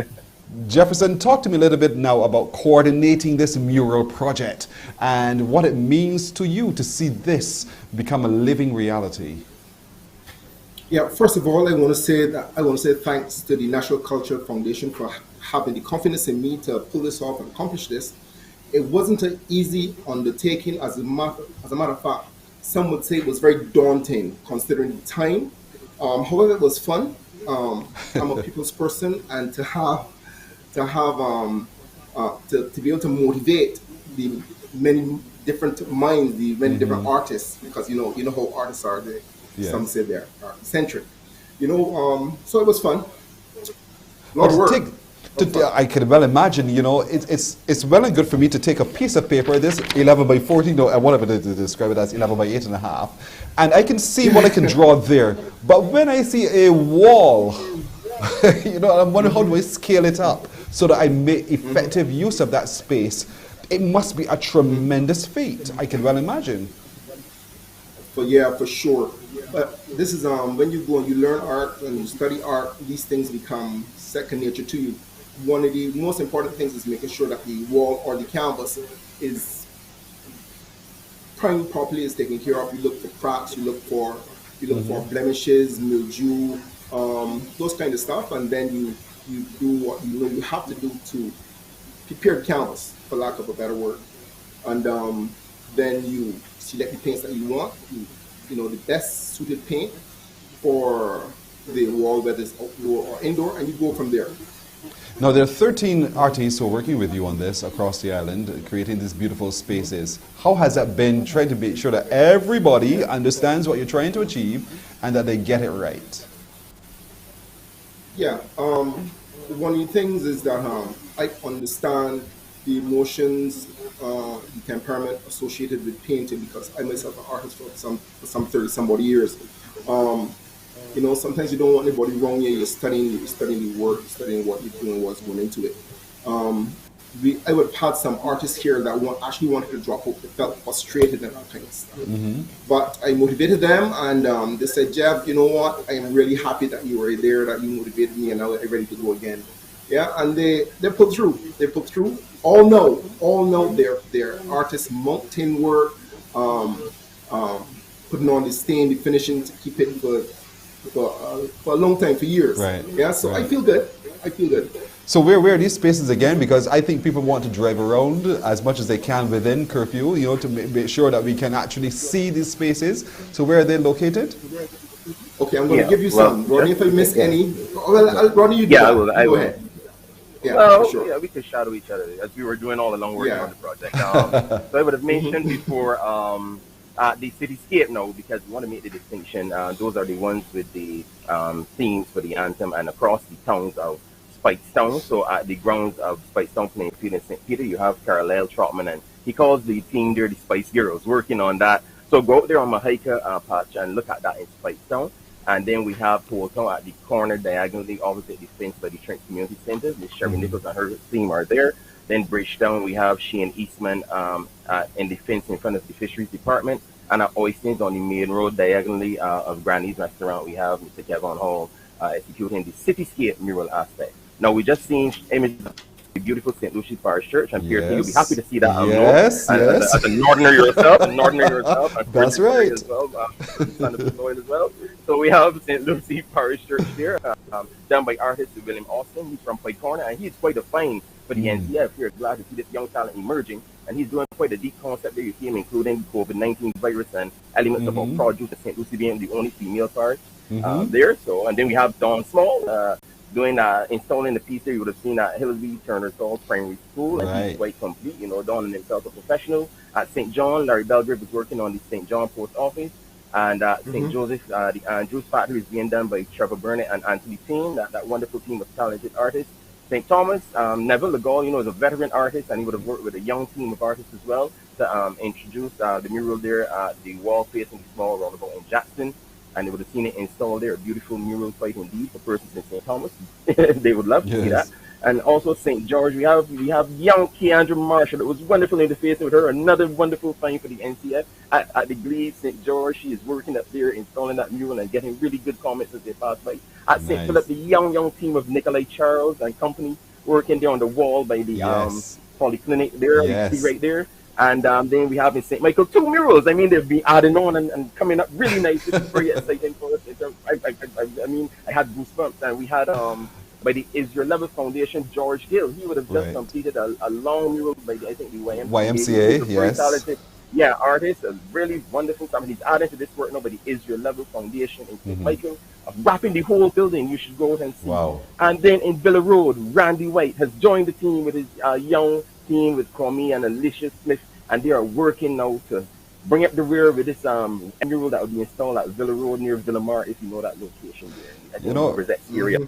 Jefferson, talk to me a little bit now about coordinating this mural project and what it means to you to see this become a living reality. Yeah, first of all, I want to say thanks to the National Cultural Foundation for having the confidence in me to pull this off and accomplish this. It wasn't an easy undertaking. As a matter of fact, some would say it was very daunting considering the time. However, it was fun. I'm a people's person, and to be able to motivate the many different minds, the many different artists, because you know how artists are. Some say they're eccentric. So it was fun. A lot of work. I can well imagine, it's well and good for me to take a piece of paper, this 11 by 14, I wanted to describe it as 11 by 8.5, and I can see what I can draw there. But when I see a wall, I'm wondering, how do I scale it up so that I make effective use of that space? It must be a tremendous feat, I can well imagine. But yeah, for sure. But this is when you go and you learn art and you study art, these things become second nature to you. One of the most important things is making sure that the wall or the canvas is primed properly, is taken care of. You look for cracks, you look for blemishes, mildew, those kind of stuff, and then you do what you know you have to do to prepare the canvas, for lack of a better word, and then you select the paints that you want, you know the best suited paint for the wall, whether it's outdoor or indoor, and you go from there. Now, there are 13 artists who are working with you on this across the island, creating these beautiful spaces. How has that been, trying to make sure that everybody understands what you're trying to achieve and that they get it right? Yeah, one of the things is that I understand the emotions, the temperament associated with painting, because I myself am an artist for some 30-somebody years. You know, sometimes you don't want anybody wrong here. You're studying the work, studying what you're doing, what's going into it. I would have had some artists here that actually wanted to drop out. They felt frustrated and that kind of stuff. But I motivated them, and they said, Jeff, you know what? I am really happy that you were there, that you motivated me, and now I'm ready to go again. Yeah, and they put through. They put through. All know their artist mountain work, putting on the stain, the finishing to keep it for a long time, for years. Right. Yeah, so right. I feel good. So where are these spaces again? Because I think people want to drive around as much as they can within curfew, you know, to make sure that we can actually see these spaces. So where are they located? Okay, I'm going to give you some. Rodney, if I miss any. Well, Rodney, you do that. I will. Go ahead. Yeah, well, sure. yeah, we could shadow each other as we were doing all along working on the project. So I would have mentioned before the Cityscape now, because we want to make the distinction. Those are the ones with the themes for the anthem, and across the towns of Spikestown. So at the grounds of Spikestown playing field in St. Peter, you have Carlisle Trotman, and he calls the team there the Spice Girls, working on that. So go out there on Mahika patch and look at that in Spikestown. And then we have Poletown at the corner diagonally opposite the fence by the Trent Community Center. Miss Sherry Nichols and her team are there. Then Bridgetown, we have Shane Eastman in the fence in front of the Fisheries Department. And at Oystons on the main road diagonally of Granny's Restaurant, we have Mr. Kevin Hall executing the Cityscape mural aspect. Now, we just seen images of the beautiful St. Lucie Parish Church, and Pierre, you'll be happy to see that. Yes. As a northerner yourself, and that's right. As well, son of Floyd as well. So we have St. Lucie Parish Church there, done by artist William Austin. He's from Pike Corner, and he's quite a find for the NCF. We're glad to see this young talent emerging, and he's doing quite a deep concept there. You see him including the COVID-19 virus and elements of our produce, and St. Lucie being the only female parish there. So, and then we have Dawn Small installing the piece there. You would have seen at Hillsby Turner's Hall Primary School, and he's quite complete. You know, Dawn and himself a professional. At St. John, Larry Belgrave is working on the St. John Post Office. And St. Joseph, the Andrews Factory is being done by Trevor Burnett and Anthony Payne, that wonderful team of talented artists. St. Thomas, Neville Legault, you know, is a veteran artist, and he would have worked with a young team of artists as well to introduce the mural there at the wall facing the small roundabout in Jackson. And they would have seen it installed there, a beautiful mural site indeed for persons in St. Thomas. They would love to see that. And also St. George, we have young Keandra Marshall. It was wonderful interfacing with her. Another wonderful find for the NCF at the Glebe St. George. She is working up there, installing that mural and getting really good comments as they pass by. At St. Philip, the young team of Nikolai Charles and company working there on the wall by the polyclinic there. You see right there. And then we have in St. Michael 2 murals. I mean, they've been adding on and coming up really nice. It's very exciting for us. I mean, I had goosebumps. And we had by the Israel Level Foundation, George Gill. He would have just completed a long mural by the YMCA. Yes. Talented, artist, a really wonderful. I mean, he's added to this work now by the Israel Level Foundation in St. Michael, wrapping the whole building. You should go out and see. Wow. And then in Villa Road, Randy White has joined the team with his young team with Cromie and Alicia Smith, and they are working now to bring up the rear with this mural that will be installed at Villa Road near Villa Mar, if you know that location there. You know, area.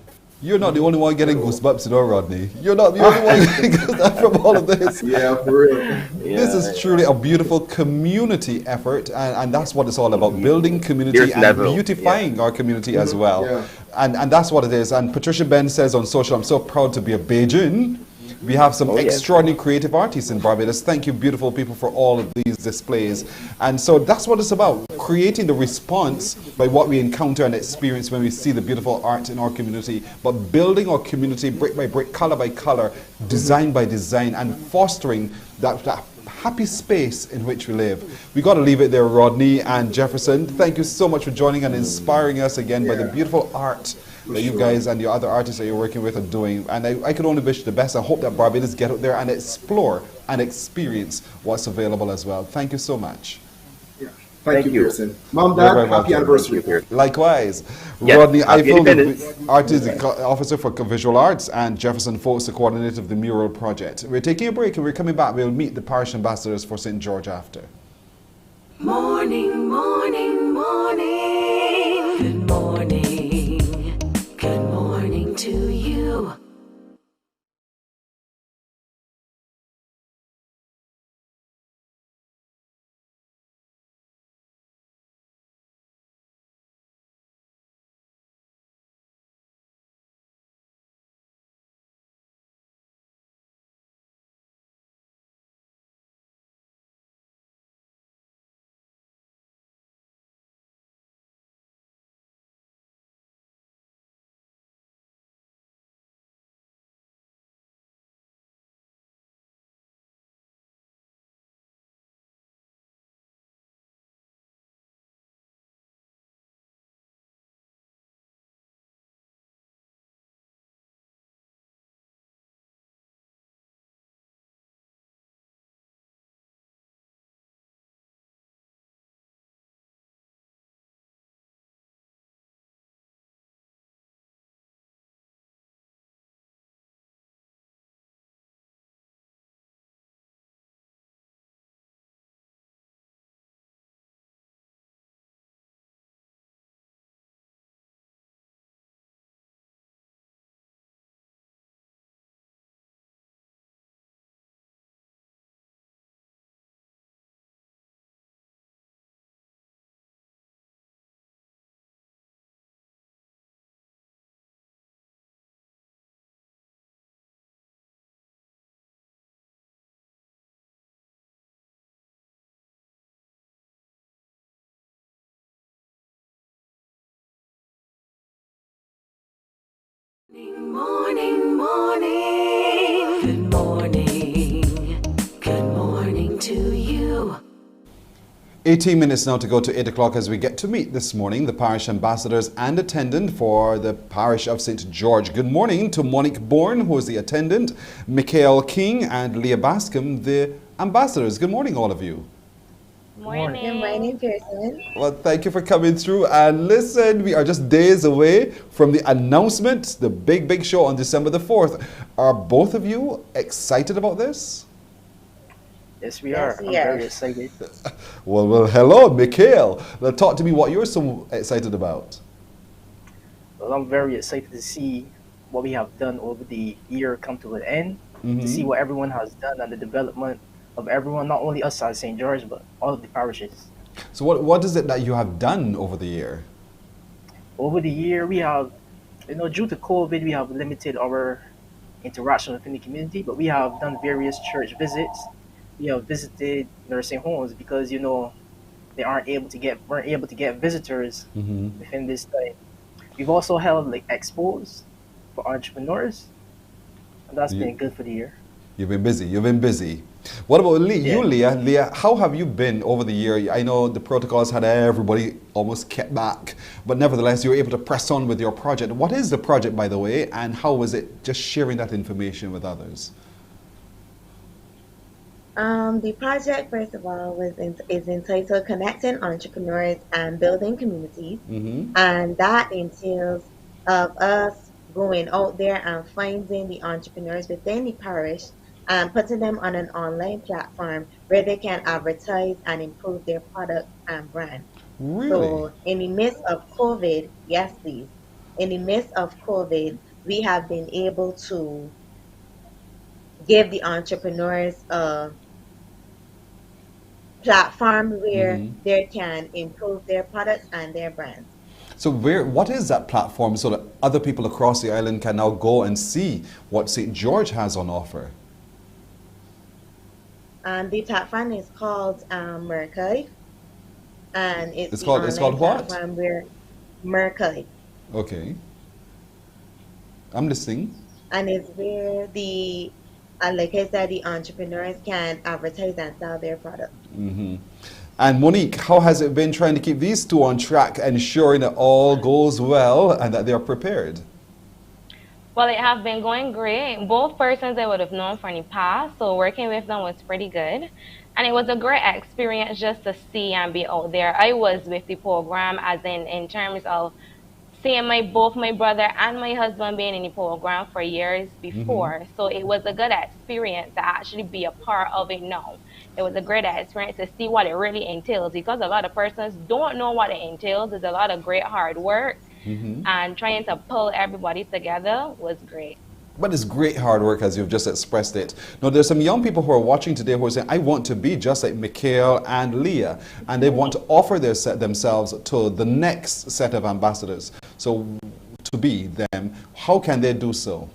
You're not the only one getting goosebumps, you know, Rodney. You're not the only one getting goosebumps from all of this. Yeah, for real. This is truly a beautiful community effort, and that's what it's all about, building community and beautifying our community as well. And that's what it is. And Patricia Ben says on social, I'm so proud to be a Bajan. We have some Oh, yes. extraordinary creative artists in Barbados. Thank you, beautiful people, for all of these displays. And so that's what it's about, creating the response by what we encounter and experience when we see the beautiful art in our community, but building our community brick by brick, color by color, design by design, and fostering that happy space in which we live. We got to leave it there, Rodney and Jefferson. Thank you so much for joining and inspiring us again by the beautiful art that you guys and your other artists that you're working with are doing. And I could only wish the best. I hope that Barbados get out there and explore and experience what's available as well. Thank you so much. Thank you, Pearson. Mom, Dad, happy anniversary. Likewise. Yes, Rodney happy Eiffel, the independence. Artistic Officer for Visual Arts, and Jefferson Folks, the coordinator of the Mural project. We're taking a break and we're coming back. We'll meet the parish ambassadors for St. George after. Morning, morning, morning. Good morning. Good morning to you. Morning, morning. Good morning. Good morning to you. 18 minutes now to go to 8 o'clock as we get to meet this morning the parish ambassadors and attendant for the parish of St. George. Good morning to Monique Bourne, who is the attendant, Michael King and Leah Bascom, the ambassadors. Good morning, all of you. Morning. Good morning, Pearson. Well, thank you for coming through. And listen, we are just days away from the announcement, the big show on December the 4th. Are both of you excited about this? Yes, we are. I'm very excited. Well, hello, Mikhail. Now, talk to me what you're so excited about. Well, I'm very excited to see what we have done over the year come to an end, to see what everyone has done and the development of everyone, not only us at St. George, but all of the parishes. So what is it that you have done over the year? Over the year, we have, due to COVID, we have limited our interaction within the community, but we have done various church visits. We have visited nursing homes because, they weren't able to get visitors within this time. We've also held expos for entrepreneurs, and that's been good for the year. You've been busy. What about you, Leah? Leah, how have you been over the year? I know the protocols had everybody almost kept back, but nevertheless, you were able to press on with your project. What is the project, by the way, and how was it just sharing that information with others? The project, first of all, is entitled Connecting Entrepreneurs and Building Communities, and that entails of us going out there and finding the entrepreneurs within the parish and putting them on an online platform where they can advertise and improve their product and brand. Really? So in the midst of COVID, yes please, in the midst of COVID, we have been able to give the entrepreneurs a platform where they can improve their products and their brands. So what is that platform so that other people across the island can now go and see what St. George has on offer? The platform is called Maritime, and it's It's the called online what? platform where Maritime, Okay. I'm listening. and it's where like I said, the entrepreneurs can advertise and sell their products. Hmm. And Monique, how has it been trying to keep these two on track, ensuring that all goes well and that they are prepared? Well, it have been going great. Both persons I would have known from the past, so working with them was pretty good. And it was a great experience just to see and be out there. I was with the program as in terms of seeing both my brother and my husband being in the program for years before. So it was a good experience to actually be a part of it now. It was a great experience to see what it really entails, because a lot of persons don't know what it entails. There's a lot of great hard work, and trying to pull everybody together was great. But it's great hard work, as you've just expressed it. Now, there's some young people who are watching today who are saying, I want to be just like Mikhail and Leah, and they want to offer themselves to the next set of ambassadors. So, to be them, how can they do so?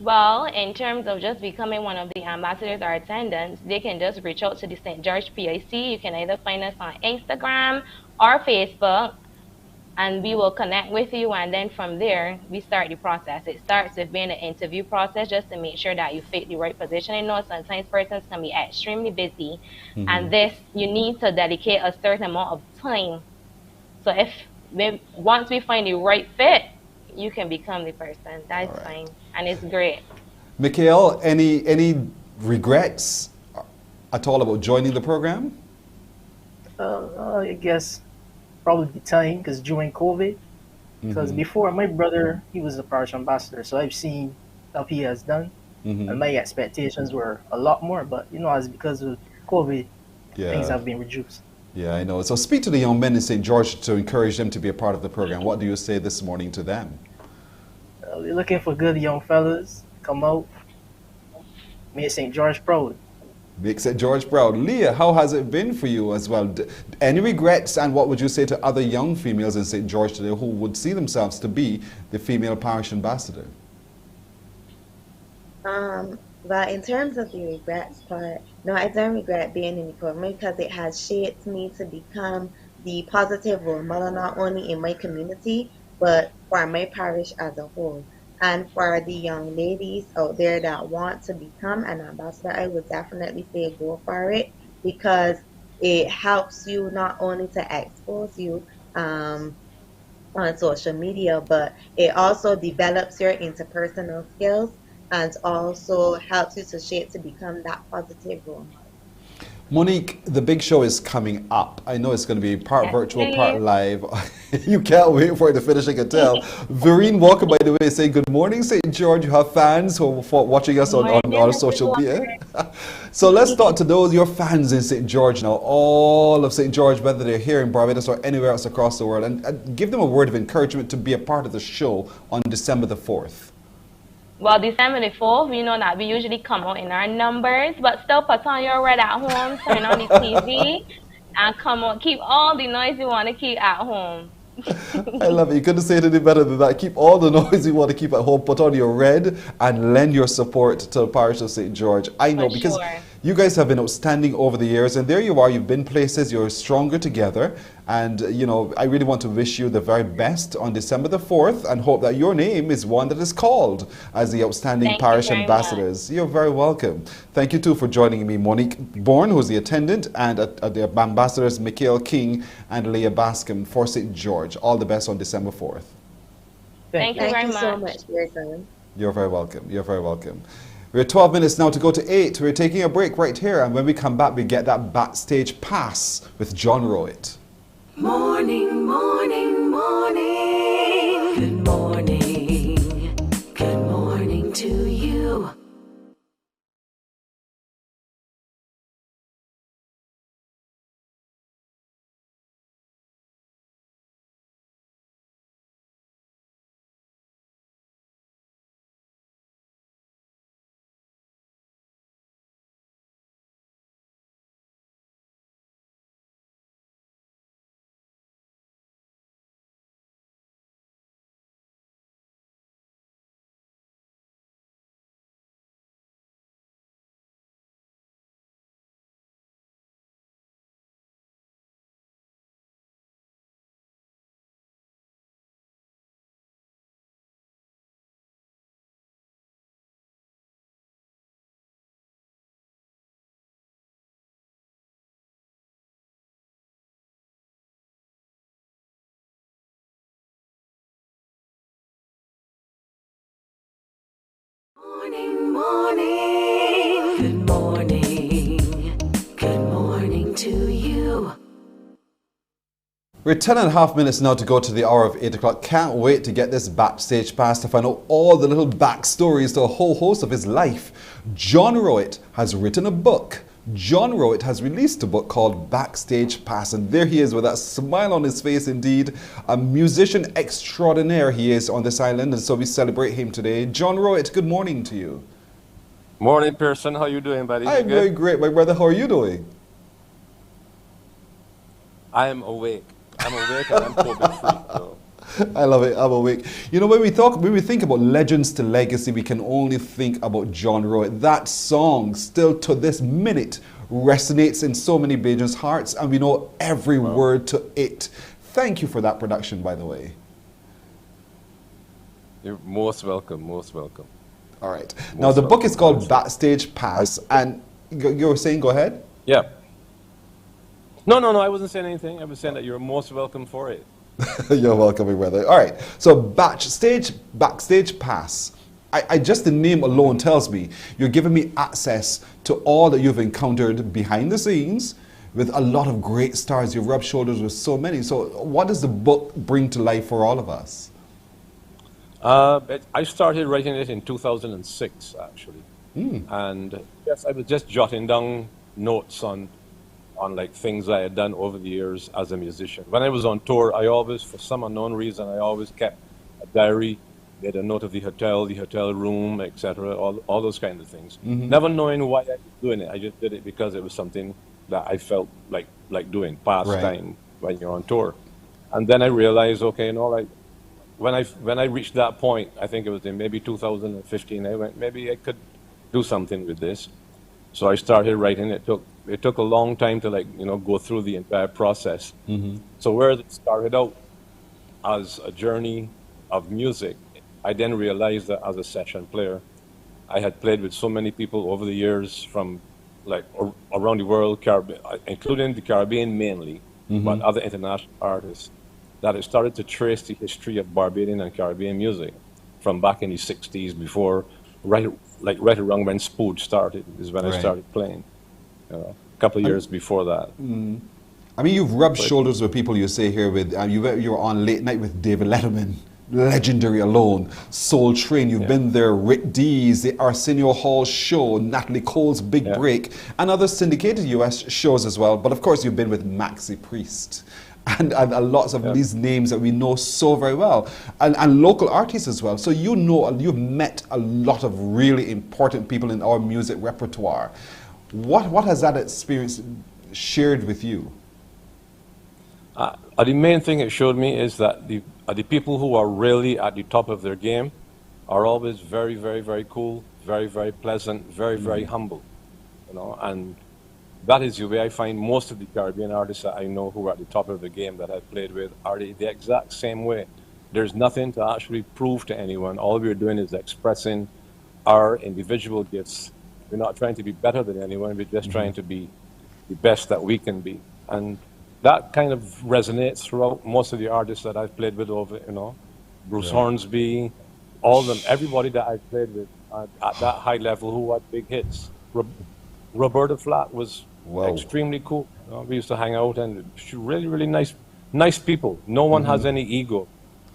Well, in terms of just becoming one of the ambassadors or attendants, they can just reach out to the St. George PIC. You can either find us on Instagram or Facebook, and we will connect with you, and then from there we start the process. It starts with being an interview process just to make sure that you fit the right position. I know sometimes persons can be extremely busy, and this, you need to dedicate a certain amount of time. So once we find the right fit, you can become the person. That's fine, and it's great. Mikhail, any regrets at all about joining the program? I guess probably the time, because during COVID, because before my brother, he was a parish ambassador, so I've seen what he has done, and my expectations were a lot more, but as because of COVID, things have been reduced. Yeah, I know. So speak to the young men in St. George to encourage them to be a part of the program. What do you say this morning to them? We're looking for good young fellas, come out, make St. George proud. Make St. George proud. Leah, how has it been for you as well? Any regrets, and what would you say to other young females in St. George today who would see themselves to be the female parish ambassador? But in terms of the regrets part, no, I don't regret being in the program because it has shaped me to become the positive role model, not only in my community, but for my parish as a whole. And for the young ladies out there that want to become an ambassador, I would definitely say go for it, because it helps you not only to expose you on social media, but it also develops your interpersonal skills and also helps you to shape to become that positive role model. Monique, the big show is coming up. I know it's going to be part virtual, part live. You can't wait for it to finish, I can tell. Vereen Walker, by the way, saying good morning, St. George. You have fans who are watching us on social media. So let's talk to those, your fans in St. George now, all of St. George, whether they're here in Barbados or anywhere else across the world, and give them a word of encouragement to be a part of the show on December the 4th. Well, December the 4th, we know that we usually come out in our numbers, but still put on your red at home, turn on the TV, and come out. Keep all the noise you want to keep at home. I love it. You couldn't say it any better than that. Keep all the noise you want to keep at home, put on your red, and lend your support to the parish of St. George. I know, because you guys have been outstanding over the years, and there you are. You've been places. You're stronger together. And, I really want to wish you the very best on December the 4th and hope that your name is one that is called as the outstanding parish ambassadors. You're very welcome. Thank you, too, for joining me, Monique Bourne, who's the attendant, and the ambassadors, Mikhail King and Leah Bascom for St. George. All the best on December 4th. Thank you very much. so much for your time. You're very welcome. You're very welcome. We're 12 minutes now to go to 8. We're taking a break right here, and when we come back, we get that backstage pass with John Rowett. Morning, morning, morning. Good morning. Good morning to you. Morning, morning. Good morning. Good morning to you. We're 10.5 minutes now to go to the hour of 8 o'clock. Can't wait to get this backstage pass to find out all the little backstories to a whole host of his life. John Rowett has written a book. John Rowett has released a book called Backstage Pass, and there he is with that smile on his face indeed. A musician extraordinaire he is on this island, and so we celebrate him today. John Rowett, good morning to you. Morning, Pearson. How you doing, buddy? I'm very great, my brother. How are you doing? I am awake. I'm awake and I'm COVID free. So. I love it. I'm awake. You know, when we think about legends to legacy, we can only think about John Rowett. That song still to this minute resonates in so many Bajans' hearts, and we know every word to it. Thank you for that production, by the way. You're most welcome. Most welcome. All right. Now, the book is called Backstage Pass, and you were saying, go ahead? Yeah. No, I wasn't saying anything. I was saying that you're most welcome for it. You're welcome, my brother. All right. So Backstage Pass. I just the name alone tells me you're giving me access to all that you've encountered behind the scenes with a lot of great stars. You've rubbed shoulders with so many. So what does the book bring to life for all of us? I started writing it in 2006, actually. And yes, I was just jotting down notes on like things I had done over the years as a musician. When I was on tour, I always, for some unknown reason, I always kept a diary, made a note of the hotel room, etc., all those kind of things. Never knowing why I was doing it. I just did it because it was something that I felt like doing, pastime when you're on tour. And then I realized, okay, like when I reached that point, I think it was in maybe 2015, I went, maybe I could do something with this. So I started writing. It took a long time to go through the entire process. So where it started out as a journey of music, I then realized that as a session player, I had played with so many people over the years from around the world, including the Caribbean mainly, but other international artists, that I started to trace the history of Barbadian and Caribbean music from back in the 60s before, right around when Spood started, is when I started playing. A couple of years before that. I mean, you've rubbed shoulders with people, you say here, with you were on Late Night with David Letterman, legendary alone, Soul Train, you've been there, Rick Dees, the Arsenio Hall Show, Natalie Cole's Big Break, and other syndicated US shows as well. But of course, you've been with Maxi Priest. And lots of these names that we know so very well, and local artists as well. So you've met a lot of really important people in our music repertoire. What has that experience shared with you? The main thing it showed me is that the people who are really at the top of their game are always very, very, very cool, very, very pleasant, very, very humble, and that is the way I find most of the Caribbean artists that I know who are at the top of the game that I've played with are the exact same way. There's nothing to actually prove to anyone. All we're doing is expressing our individual gifts. We're not trying to be better than anyone. We're just trying to be the best that we can be. And that kind of resonates throughout most of the artists that I've played with over, Bruce Hornsby, all of them, everybody that I've played with at that high level who had big hits. Roberta Flack was extremely cool. We used to hang out, and really, really nice people. No one has any ego.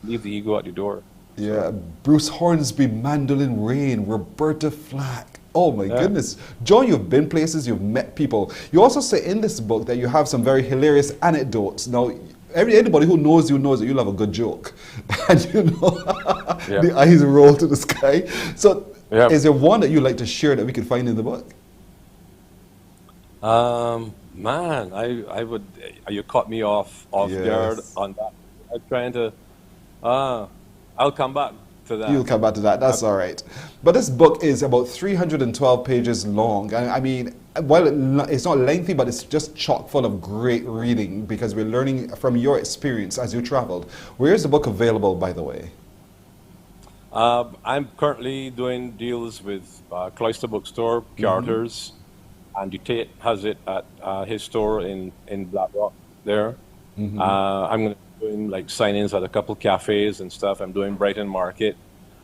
Leave the ego at the door. Yeah, Bruce Hornsby, Mandolin Rain, Roberta Flack. Oh my goodness. John, you've been places, you've met people. You also say in this book that you have some very hilarious anecdotes. Now, anybody who knows you knows that you'll have a good joke. And the eyes roll to the sky. So is there one that you'd like to share that we can find in the book? Man, I would. You caught me off guard on that. I'm trying to. I'll come back to that. You'll come back to that. That's all right. But this book is about 312 pages long. And I mean, well, it's not lengthy, but it's just chock full of great reading because we're learning from your experience as you traveled. Where is the book available, by the way? I'm currently doing deals with Cloister Bookstore, Carter's. Andy Tate has it at his store in Black Rock there. I'm going to be doing sign-ins at a couple cafes and stuff. I'm doing Brighton Market.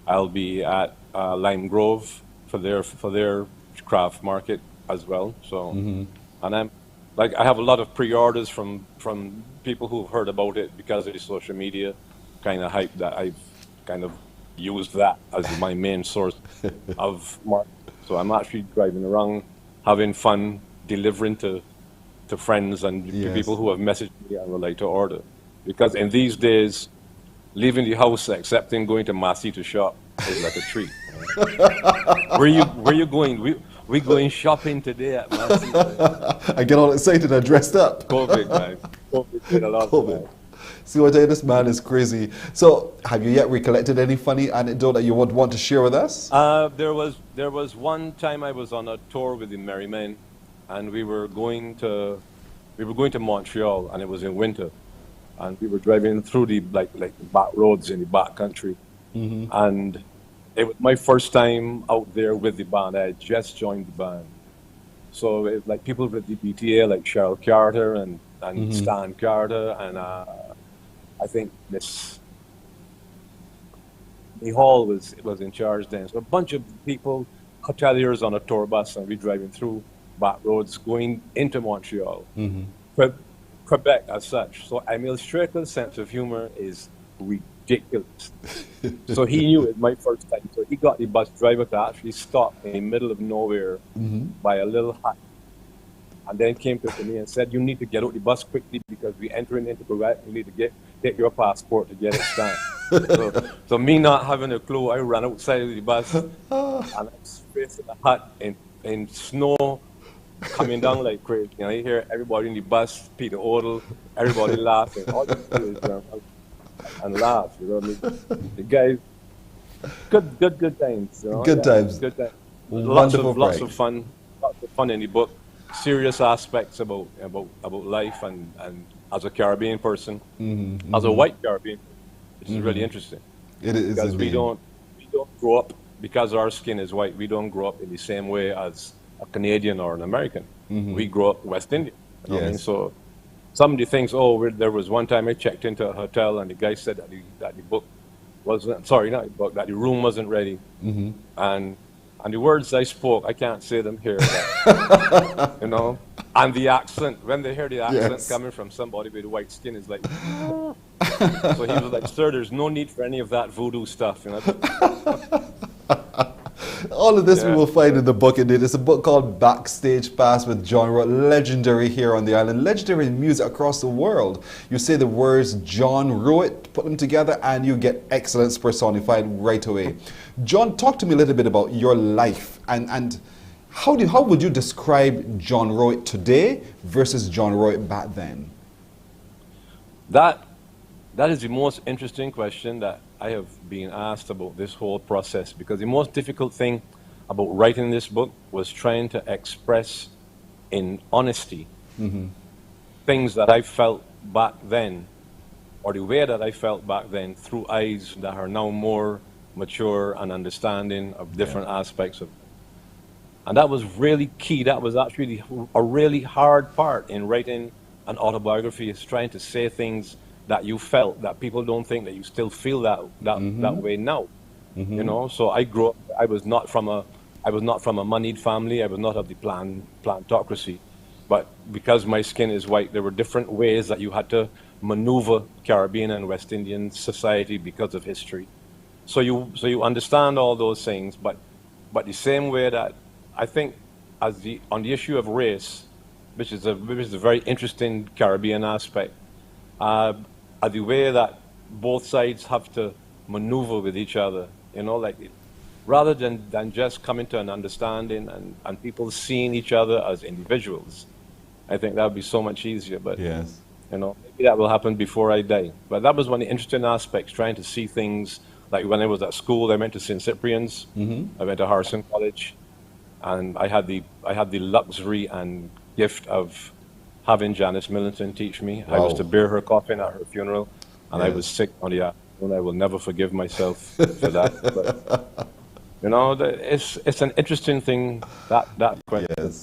I'll be at Lime Grove for their craft market as well. So, and I'm like, I have a lot of pre-orders from people who've heard about it because of the social media kind of hype that I've kind of used that as my main source of market. So I'm actually driving around, having fun, delivering to friends and to people who have messaged me and would like to order. Because in these days, leaving the house, excepting going to Massey to shop, is like a treat. Where you going? We going shopping today at Massey. I get all excited and dressed up. COVID, man. COVID did a lot of that. See what I tell you, this man is crazy. So, have you yet recollected any funny anecdote that you would want to share with us? There was one time I was on a tour with the Maritime, and we were going to Montreal, and it was in winter, and we were driving through the like back roads in the back country, and it was my first time out there with the band. I had just joined the band, so it was like people with the BTA, like Cheryl Carter and Stan Carter, and I think the hall was in charge then. So a bunch of people, hoteliers on a tour bus, and we driving through back roads going into Montreal, Quebec as such. So Emil Strickle's sense of humor is ridiculous. So he knew it my first time. So he got the bus driver to actually stop in the middle of nowhere by a little hut. And then came to me and said, "You need to get out the bus quickly because we're entering into Quebec. You need to get your passport to get it stamped." so me not having a clue, I ran outside of the bus and I was facing the hut in snow coming down like crazy. You know, you hear everybody in the bus, Peter Odell, everybody laughing. All you do is and laugh. You know what I mean? The guys, good times. You know? Good times. Good times. Wonderful Lots of fun in the book. Serious aspects about life and as a Caribbean person, as a white Caribbean, which is really interesting. It is because we don't grow up, because our skin is white. We don't grow up in the same way as a Canadian or an American. We grow up West Indian. You know what I mean? So somebody thinks, there was one time I checked into a hotel and the guy said that the book wasn't, sorry, not the book, that the room wasn't ready, and the words I spoke, I can't say them here, but, you know, and the accent, when they hear the accent coming from somebody with white skin, is like, so he was like, "Sir, there's no need for any of that voodoo stuff," you know. All of this we will find in the book indeed. It's a book called Backstage Pass with John Rowe, legendary here on the island, legendary in music across the world. You say the words John Rowe, put them together, and you get excellence personified right away. John, talk to me a little bit about your life and how would you describe John Rowe today versus John Rowe back then? That is the most interesting question that I have been asked about this whole process, because the most difficult thing about writing this book was trying to express in honesty things that I felt back then, or the way that I felt back then, through eyes that are now more mature and understanding of different aspects of it. And that was really key. That was actually a really hard part in writing an autobiography, is trying to say things that you felt, that people don't think that you still feel that way now. You know, so I grew up, I was not from a moneyed family, I was not of the plantocracy, but because my skin is white, there were different ways that you had to maneuver Caribbean and West Indian society because of history. So you understand all those things, but the same way that I think on the issue of race, which is a very interesting Caribbean aspect, the way that both sides have to maneuver with each other, you know, like rather than just coming to an understanding and people seeing each other as individuals. I think that would be so much easier, but you know, maybe that will happen before I die. But that was one of the interesting aspects, trying to see things. Like when I was at school, I went to St. Cyprian's, I went to Harrison College, and I had the luxury and gift of having Janice Millington teach me. Wow. I was to bear her coffin at her funeral, and I was sick on the afternoon. I will never forgive myself for that. But, you know, it's an interesting thing, that question,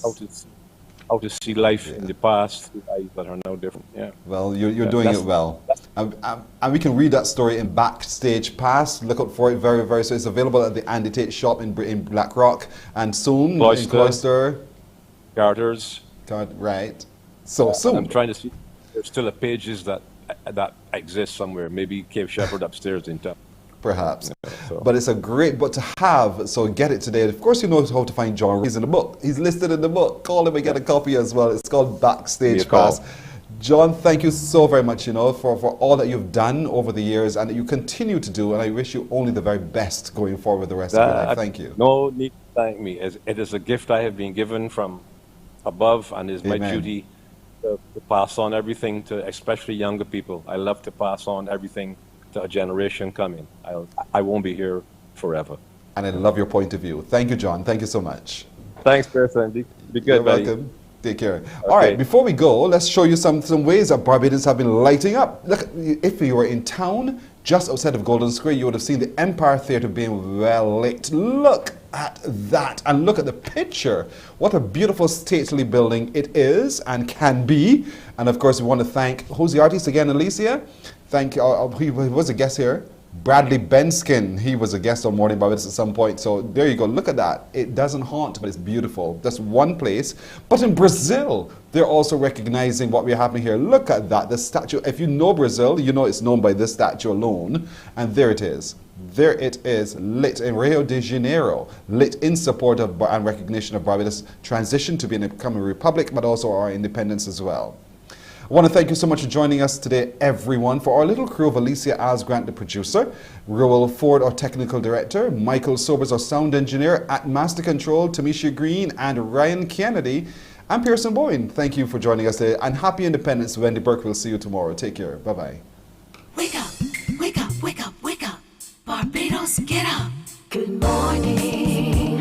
how to see life in the past through eyes that are now different. Yeah. Well, you're doing it well. That's And we can read that story in Backstage Pass. Look out for it very, very soon. It's available at the Andy Tate shop in Blackrock and soon in Cloister. Carter's. Right. So soon. I'm trying to see. There's still a pages that exists somewhere. Maybe Cave Shepherd upstairs in town. Perhaps. But it's a great book to have, so get it today. Of course, you know how to find John. He's in the book. He's listed in the book. Call him and get a copy as well. It's called Backstage Pass. John, thank you so very much, for all that you've done over the years and that you continue to do. And I wish you only the very best going forward the rest of your life. Thank you. No need to thank me. It is a gift I have been given from above, and it's my duty to pass on everything to especially younger people. I love to pass on everything to a generation coming. I won't be here forever. And I love your point of view. Thank you, John. Thank you so much. Thanks, Pearson. Be good, You're buddy. welcome. Take care. All right, before we go, let's show you some ways that Barbadians have been lighting up. Look, if you were in town, just outside of Golden Square, you would have seen the Empire Theatre being well lit. Look at that, and look at the picture. What a beautiful, stately building it is and can be. And of course, we want to thank, who's the artist again, Alicia? Thank you, he was a guest here. Bradley Benskin, he was a guest on Mornin Barbados at some point. So there you go, look at that. It doesn't haunt, but it's beautiful. That's one place. But in Brazil, they're also recognizing what we're happening here. Look at that, the statue. If you know Brazil, you know it's known by this statue alone. And there it is. There it is, lit in Rio de Janeiro, lit in support of and recognition of Barbados' transition to becoming a republic, but also our independence as well. I want to thank you so much for joining us today, everyone. For our little crew of Alicia Asgrant, the producer, Roel Ford, our technical director, Michael Sobers, our sound engineer, at Master Control, Tamisha Green, and Ryan Kennedy, and Pearson Boyne. Thank you for joining us today, and happy independence. Wendy Burke will see you tomorrow. Take care. Bye-bye. Wake up, wake up, wake up, wake up. Barbados, get up. Good morning.